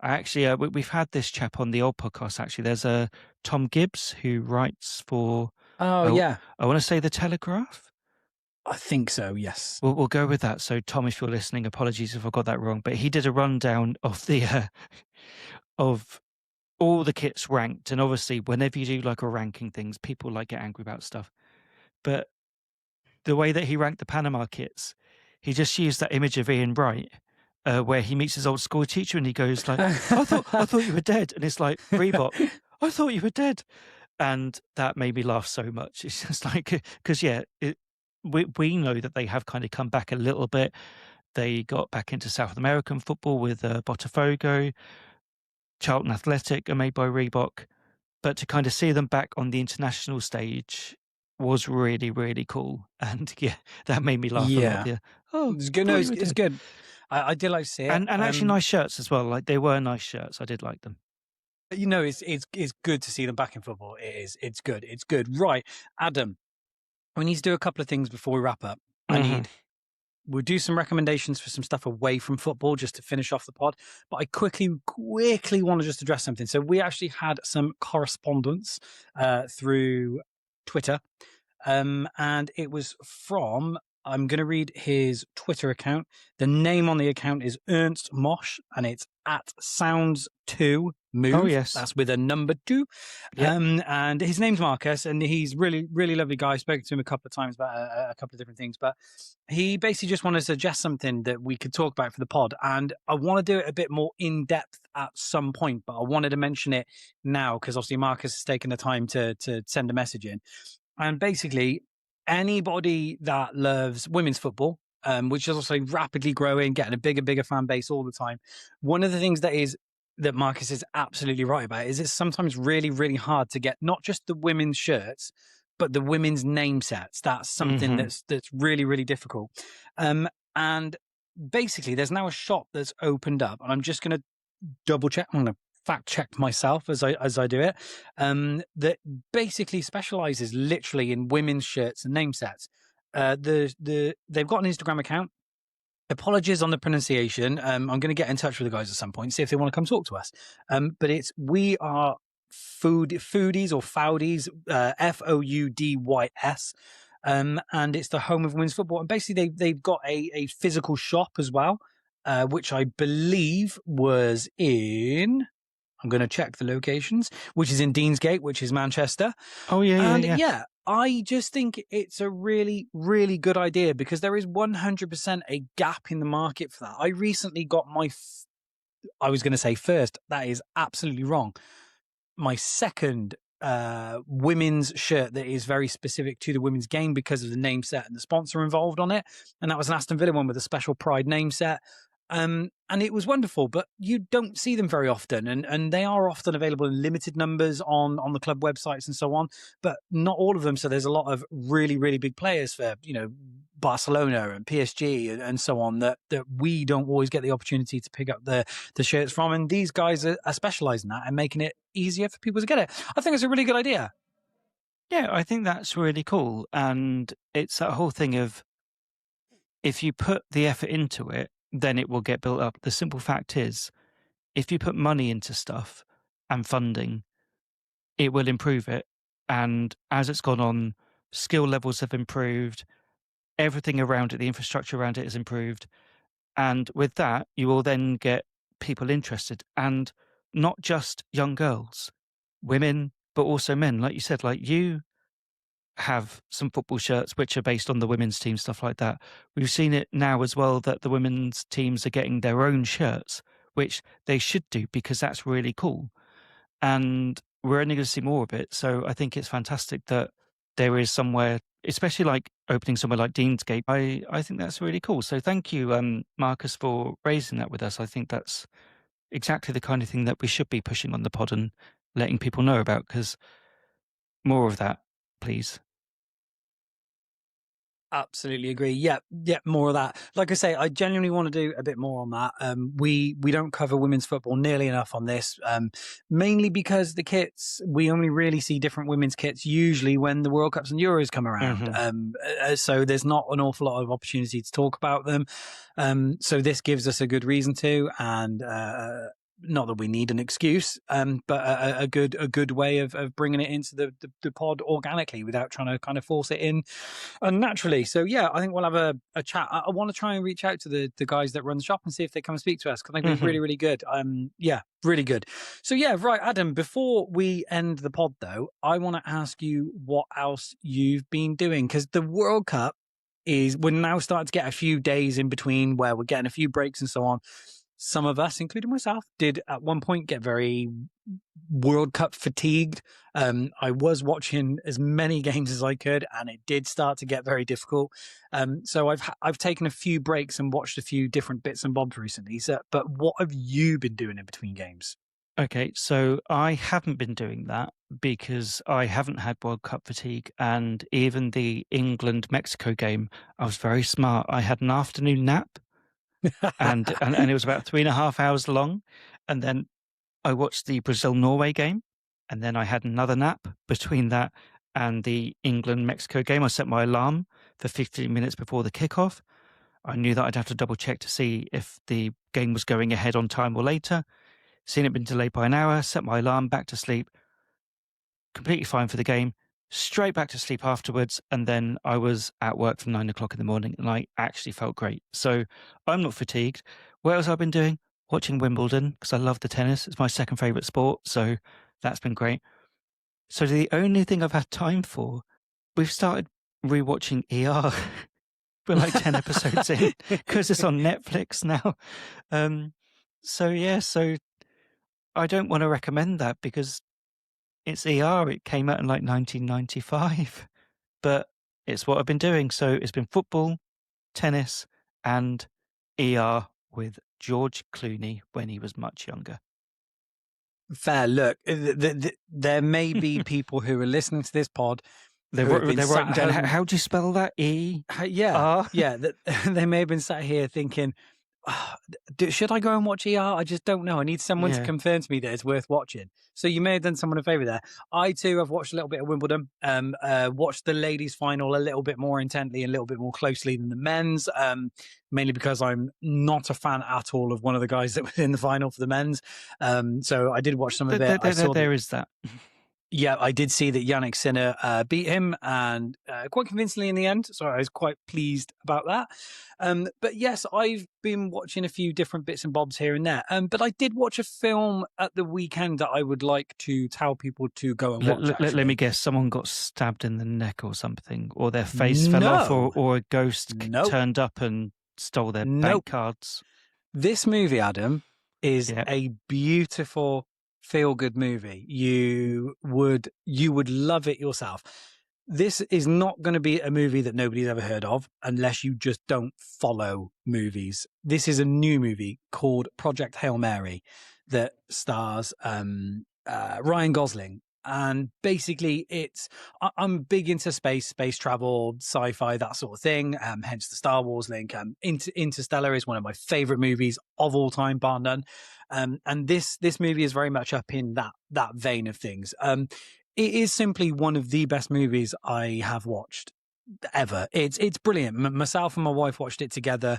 I actually, we've had this chap on the old podcast. Actually, there's a Tom Gibbs who writes for, Oh oh, yeah, I want to say the Telegraph. I think so. Yes. We'll go with that. So, Tom, if you're listening, apologies if I got that wrong. But he did a rundown of the of all the kits ranked, and obviously, whenever you do like a ranking things, people like get angry about stuff. But the way that he ranked the Panama kits, he just used that image of Ian Wright, where he meets his old school teacher and he goes like, I thought you were dead," and it's like Reebok, "I thought you were dead," and that made me laugh so much. It's just like because yeah, we know that they have kind of come back a little bit. They got back into South American football with Botafogo, Charlton Athletic are made by Reebok, but to kind of see them back on the international stage was really cool. And yeah, that made me laugh a lot. Yeah, Yeah. Oh, it's good. No, thought you were it's dead. good. I did like to see it. And actually nice shirts as well. Like they were nice shirts. I did like them. You know, it's good to see them back in football. It is. It's good. It's good. Right, Adam. We need to do a couple of things before we wrap up. I Hmm. need we'll do some recommendations for some stuff away from football just to finish off the pod. But I quickly want to just address something. So we actually had some correspondence through Twitter, and it was from. I'm going to read his Twitter account. The name on the account is Ernst Mosch, and it's at Sounds2 Move. Oh, yes. That's with a number 2. Yep. And his name's Marcus, and he's really, really lovely guy. I spoke to him a couple of times about a couple of different things, but he basically just wanted to suggest something that we could talk about for the pod. And I want to do it a bit more in depth at some point, but I wanted to mention it now because obviously Marcus has taken the time to send a message in. And basically, anybody that loves women's football, which is also rapidly growing, getting a bigger fan base all the time. One of the things that Marcus is absolutely right about is it's sometimes really, really hard to get not just the women's shirts, but the women's name sets. That's something that's really, really difficult. And basically, there's now a shop that's opened up, and I'm just going to double check. I'm going to fact check myself as I do it. That basically specializes literally in women's shirts and name sets. They've got an Instagram account. Apologies on the pronunciation. I'm going to get in touch with the guys at some point, see if they want to come talk to us. But we are foodies or Foudies, Foudys. And it's the home of women's football. And basically they've got a physical shop as well, which I believe was in, I'm going to check the locations, which is in Deansgate, which is Manchester. Oh, yeah. I just think it's a really, really good idea because there is 100% a gap in the market for that. I recently got I was going to say first, that is absolutely wrong. My second women's shirt that is very specific to the women's game because of the name set and the sponsor involved on it. And that was an Aston Villa one with a special Pride name set. And it was wonderful, but you don't see them very often, and they are often available in limited numbers on the club websites and so on, but not all of them. So there's a lot of really, really big players for, Barcelona and PSG and so on that we don't always get the opportunity to pick up the shirts from. And these guys are specializing that and making it easier for people to get it. I think it's a really good idea. Yeah, I think that's really cool. And it's that whole thing of if you put the effort into it, then it will get built up. The simple fact is, if you put money into stuff and funding, it will improve it. And as it's gone on, skill levels have improved, everything around it, the infrastructure around it has improved. And with that, you will then get people interested, and not just young girls, women, but also men. Like you said, like you have some football shirts which are based on the women's team, stuff like that. We've seen it now as well that the women's teams are getting their own shirts, which they should do because that's really cool. And we're only going to see more of it. So I think it's fantastic that there is somewhere, especially like opening somewhere like Deansgate. I think that's really cool. So thank you, Marcus, for raising that with us. I think that's exactly the kind of thing that we should be pushing on the pod and letting people know about, because more of that, please. Absolutely agree. Yeah, more of that. Like I say, I genuinely want to do a bit more on that. We don't cover women's football nearly enough on this, mainly because the kits, we only really see different women's kits usually when the World Cups and Euros come around. So there's not an awful lot of opportunity to talk about them. So this gives us a good reason to, and not that we need an excuse, but a good way of bringing it into the pod organically without trying to kind of force it in unnaturally. So yeah, I think we'll have a chat. I want to try and reach out to the guys that run the shop and see if they come and speak to us, because I think we're really, really good. Yeah, really good. So yeah, right, Adam, before we end the pod though, I want to ask you what else you've been doing, because the World Cup we're now starting to get a few days in between where we're getting a few breaks and so on. Some of us, including myself, did at one point get very World Cup fatigued. I was watching as many games as I could, and it did start to get very difficult. So I've taken a few breaks and watched a few different bits and bobs recently. So, but what have you been doing in between games? Okay, so I haven't been doing that because I haven't had World Cup fatigue, and even the England-Mexico game, I was very smart. I had an afternoon nap, and it was about 3.5 hours long, and then I watched the Brazil-Norway game, and then I had another nap between that and the England-Mexico game. I set my alarm for 15 minutes before the kickoff. I knew that I'd have to double check to see if the game was going ahead on time or later. Seen it been delayed by an hour, set my alarm, back to sleep, completely fine for the game, straight back to sleep afterwards, and then I was at work from 9 o'clock in the morning, and I actually felt great. So I'm not fatigued. What else have I been doing? Watching Wimbledon, because I love the tennis. It's my second favourite sport, so that's been great. So the only thing I've had time for, we've started rewatching ER. We're like 10 episodes in, because it's on Netflix now. So I don't want to recommend that because it's ER. It came out in like 1995, but it's what I've been doing. So it's been football, tennis, and ER with George Clooney when he was much younger. Fair. Look, there may be people who are listening to this pod. They're writing down, how do you spell that? Yeah. They may have been sat here thinking, should I go and watch ER? I just don't know. I need someone to confirm to me that it's worth watching. So you may have done someone a favour there. I too have watched a little bit of Wimbledon. Watched the ladies' final a little bit more intently and a little bit more closely than the men's. Mainly because I'm not a fan at all of one of the guys that was in the final for the men's. So I did watch some of it. There is that. Yeah, I did see that Yannick Sinner beat him, and quite convincingly in the end. So I was quite pleased about that. But yes, I've been watching a few different bits and bobs here and there. But I did watch a film at the weekend that I would like to tell people to go and watch. Let me guess, someone got stabbed in the neck or something, or their face fell off, or a ghost turned up and stole their bank cards. This movie, Adam, is a beautiful feel-good movie. You would love it yourself. This is not going to be a movie that nobody's ever heard of unless you just don't follow movies. This is a new movie called Project Hail Mary that stars Ryan Gosling. And basically, I'm big into space travel, sci-fi, that sort of thing. Hence the Star Wars link. Interstellar is one of my favorite movies of all time, bar none. And this movie is very much up in that vein of things. It is simply one of the best movies I have watched ever. It's brilliant. Myself and my wife watched it together.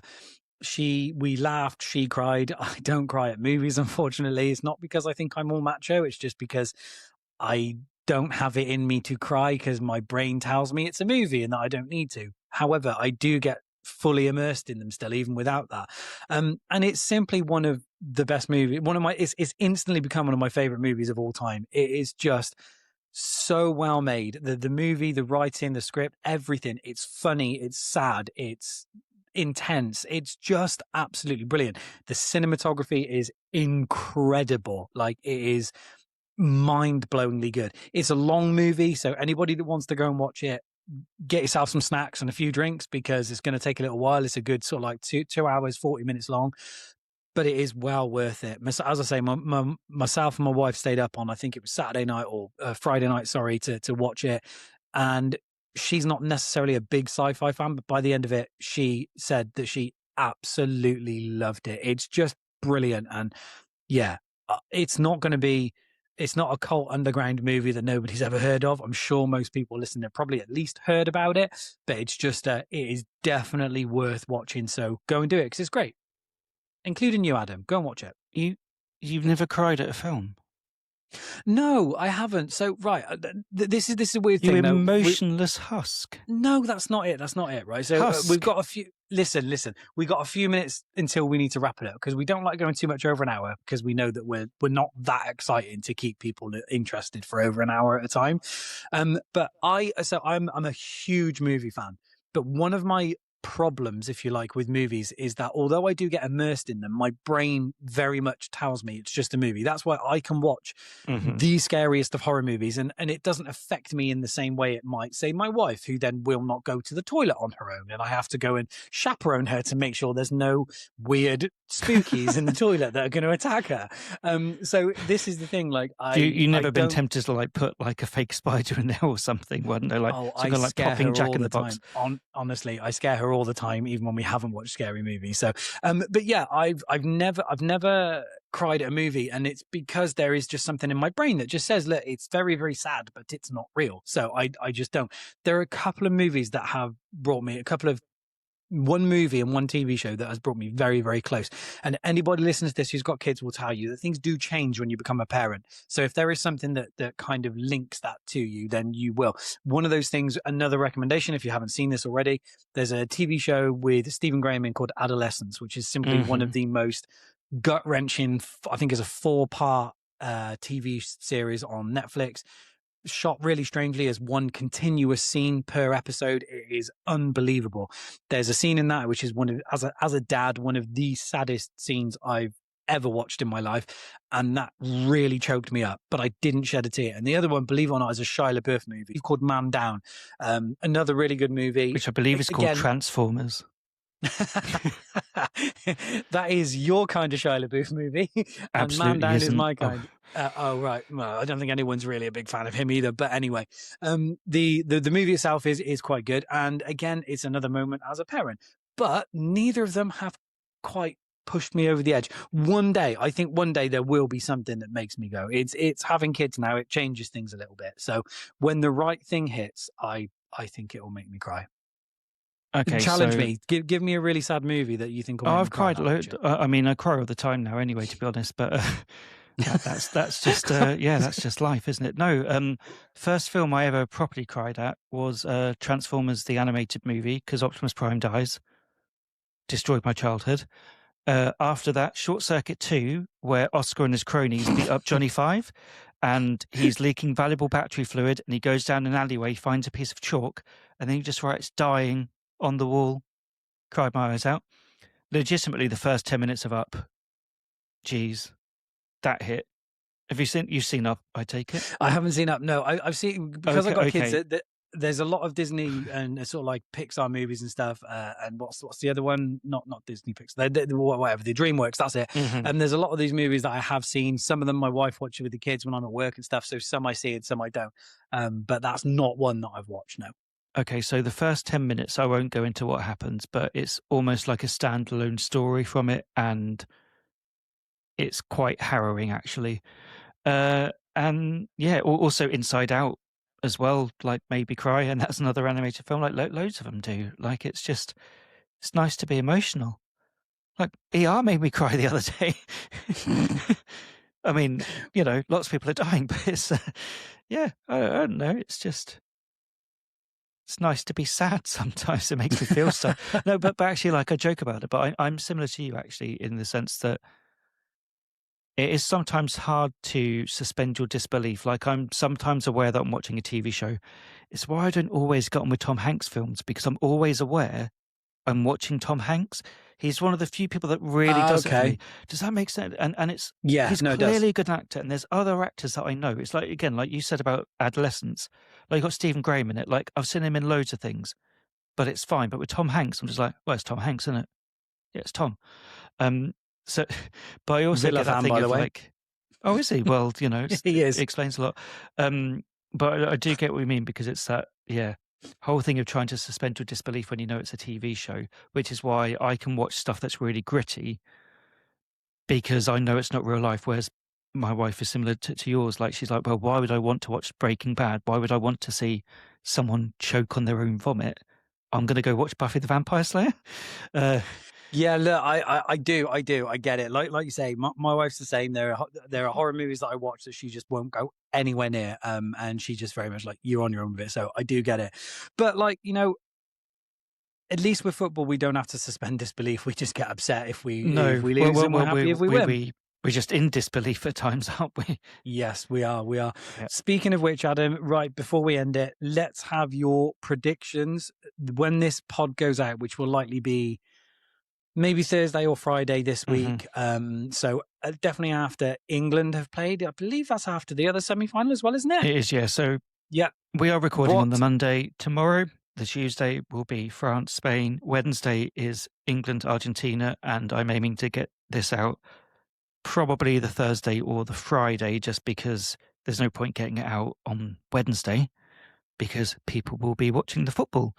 We laughed, she cried. I don't cry at movies, unfortunately. It's not because I think I'm all macho. It's just because I don't have it in me to cry because my brain tells me it's a movie and that I don't need to. However, I do get fully immersed in them still, even without that. And it's simply one of the best movies. It's instantly become one of my favorite movies of all time. It is just so well made. The movie, the writing, the script, everything. It's funny. It's sad. It's intense. It's just absolutely brilliant. The cinematography is incredible. Like, it is mind-blowingly good. It's a long movie, so anybody that wants to go and watch it, get yourself some snacks and a few drinks because it's going to take a little while. It's a good sort of like 2 hours 40 minutes long, but it is well worth it. As I say, myself and my wife stayed up on, I think it was Saturday night or Friday night, sorry, to watch it. And she's not necessarily a big sci-fi fan, but by the end of it, she said that she absolutely loved it. It's just brilliant. And yeah, it's not a cult underground movie that nobody's ever heard of. I'm sure most people listening have probably at least heard about it, but it's just, it is definitely worth watching. So go and do it because it's great. Including you, Adam. Go and watch it. You've never cried at a film? No, I haven't. So, right, this is a weird thing. You emotionless husk. No, that's not it. That's not it, right? So we've got a few... Listen. We got a few minutes until we need to wrap it up because we don't like going too much over an hour because we know that we're not that exciting to keep people interested for over an hour at a time. But I'm a huge movie fan. But one of my problems, if you like, with movies is that although I do get immersed in them, my brain very much tells me it's just a movie. That's why I can watch the scariest of horror movies and it doesn't affect me in the same way it might, say, my wife, who then will not go to the toilet on her own and I have to go and chaperone her to make sure there's no weird spookies in the toilet that are going to attack her. So this is the thing, like, you never been tempted to like put like a fake spider in there or something, weren't they? Like, I like popping Jack in the Box. Honestly, I scare her all the time, even when we haven't watched scary movies. So, but yeah, I've never cried at a movie, and it's because there is just something in my brain that just says, look, it's very, very sad, but it's not real. So I just don't. There are a couple of movies that have brought me, a couple of one movie and one TV show that has brought me very, very close. And anybody listening to this who's got kids will tell you that things do change when you become a parent. So if there is something that kind of links that to you, then you will. One of those things, another recommendation, if you haven't seen this already, there's a TV show with Stephen Graham in called Adolescence, which is simply one of the most gut-wrenching, I think is a 4-part TV series on Netflix, shot really strangely as one continuous scene per episode. It is unbelievable. There's a scene in that which is one of, as a dad, one of the saddest scenes I've ever watched in my life, and that really choked me up, but I didn't shed a tear. And the other one, believe it or not, is a Shia LaBeouf movie called Man Down, another really good movie, which I believe is called Transformers. That is your kind of Shia LaBeouf movie, and Absolutely Man Down isn't. is my kind. Oh right, well, I don't think anyone's really a big fan of him either. But anyway, the movie itself is quite good, and again, it's another moment as a parent. But neither of them have quite pushed me over the edge. I think one day there will be something that makes me go. It's having kids now. It changes things a little bit. So when the right thing hits, I think it will make me cry. Okay, challenge me. Give me a really sad movie that you think will make I've me cry. cried a lot. I mean, I cry all the time now anyway, to be honest, but that's just that's just life, isn't it? No, first film I ever properly cried at was Transformers the animated movie, because Optimus Prime dies. Destroyed my childhood. After that, Short Circuit 2, where Oscar and his cronies beat up Johnny Five, and he's leaking valuable battery fluid, and he goes down an alleyway, finds a piece of chalk, and then he just writes "dying" on the wall. Cried my eyes out. Legitimately, the first 10 minutes of Up. Jeez, that hit. Have you seen? You've seen Up, I take it. I haven't seen Up. No, I've seen, because Okay, I got kids. There's a lot of Disney and sort of like Pixar movies and stuff. And what's the other one? Not Disney Pixar. Whatever, the DreamWorks. That's it. And there's a lot of these movies that I have seen. Some of them my wife watches with the kids when I'm at work and stuff. So some I see and some I don't. But that's not one that I've watched. No. Okay, so the first 10 minutes, I won't go into what happens, but it's almost like a standalone story from it, and it's quite harrowing, actually. And yeah, also Inside Out as well, like made me cry, and that's another animated film, like loads of them do. Like, it's nice to be emotional. Like, ER made me cry the other day. I mean, lots of people are dying, but it's, I don't know, it's nice to be sad sometimes. It makes me feel stuff. No, but actually, like, I joke about it, but I'm similar to you, actually, in the sense that it is sometimes hard to suspend your disbelief. Like, I'm sometimes aware that I'm watching a TV show. It's why I don't always get on with Tom Hanks films, because I'm always aware I'm watching Tom Hanks. He's one of the few people that really does it for me. Does that make sense? And it's he's clearly a good actor, and there's other actors that I know. It's like, again, like you said about Adolescence, like you got Stephen Graham in it. Like, I've seen him in loads of things, but it's fine. But with Tom Hanks, I'm just like, well, it's Tom Hanks, isn't it? Yeah, it's Tom. So, but I also get that thing of like, oh, is he? Well, he is. It explains a lot. But I do get what you mean, because it's that, whole thing of trying to suspend your disbelief when you know it's a TV show, which is why I can watch stuff that's really gritty, because I know it's not real life. Whereas my wife is similar to yours. Like, she's like, well, why would I want to watch Breaking Bad? Why would I want to see someone choke on their own vomit? I'm going to go watch Buffy the Vampire Slayer. Yeah, look, I do. I get it. Like you say, my wife's the same. There are horror movies that I watch that she just won't go anywhere near. And she's just very much like, you're on your own with it. So I do get it. But like, at least with football, we don't have to suspend disbelief. We just get upset if we lose, and we're happy if we win. We're just in disbelief at times, aren't we? Yes, we are. We are. Yep. Speaking of which, Adam, right before we end it, let's have your predictions when this pod goes out, which will likely be maybe Thursday or Friday this week. So definitely after England have played. I believe that's after the other semi-final as well, isn't it? It is, yeah. So yeah, we are recording on the Monday. Tomorrow, the Tuesday, will be France, Spain. Wednesday is England, Argentina, and I'm aiming to get this out probably the Thursday or the Friday, just because there's no point getting it out on Wednesday, because people will be watching the football.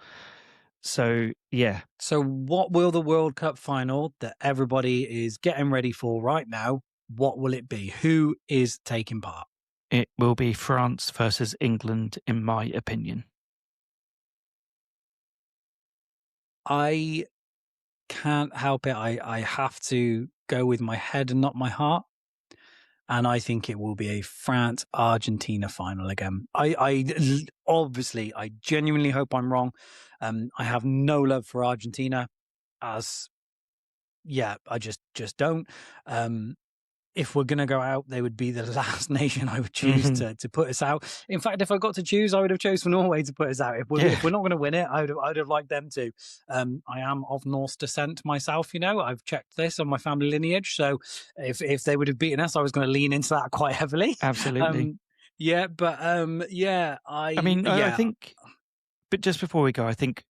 So, yeah. So what will the World Cup final that everybody is getting ready for right now, what will it be? Who is taking part? It will be France versus England, in my opinion. I can't help it. I have to go with my head and not my heart. And I think it will be a France Argentina final again. Obviously, I genuinely hope I'm wrong. I have no love for Argentina, as I just don't. If we're going to go out, they would be the last nation I would choose to put us out. In fact, if I got to choose, I would have chosen Norway to put us out. If we're not going to win it, I'd have liked them to. I am of Norse descent myself, I've checked this on my family lineage. So if they would have beaten us, I was going to lean into that quite heavily. Absolutely. I think, but just before we go, I think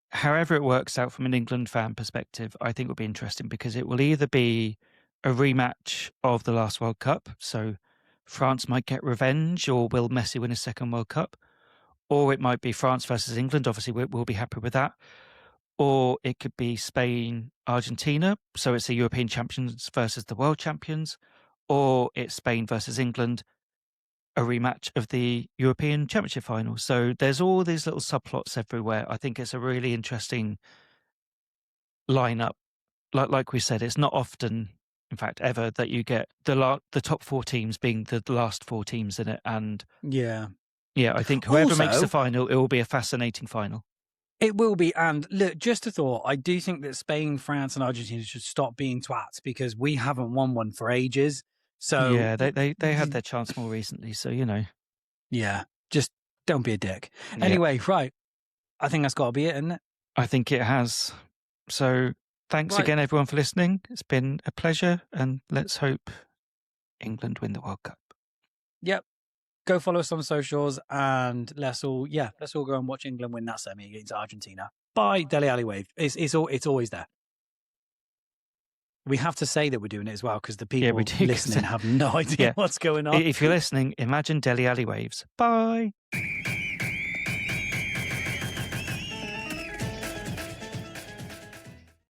however it works out from an England fan perspective, I think will be interesting because it will either be a rematch of the last World Cup, so France might get revenge, or will Messi win a second World Cup, or it might be France versus England. Obviously, we'll be happy with that. Or it could be Spain, Argentina, so it's the European champions versus the world champions, or it's Spain versus England, a rematch of the European Championship final. So there's all these little subplots everywhere. I think it's a really interesting lineup. Like we said, it's not often, in fact, ever, that you get the top 4 teams being the last 4 teams in it. And I think whoever makes the final, it will be a fascinating final. It will be. And look, just a thought, I do think that Spain, France and Argentina should stop being twats because we haven't won one for ages. So yeah, they had their chance more recently. So, Yeah, just don't be a dick. Yeah. Anyway, right. I think that's got to be it, isn't it? I think it has. So thanks again, everyone, for listening. It's been a pleasure. And let's hope England win the World Cup. Yep. Go follow us on socials and let's all go and watch England win that semi against Argentina. Bye, Dele Alli Wave. It's always there. We have to say that we're doing it as well because the people listening have no idea what's going on. If you're listening, imagine Dele Alli Waves. Bye.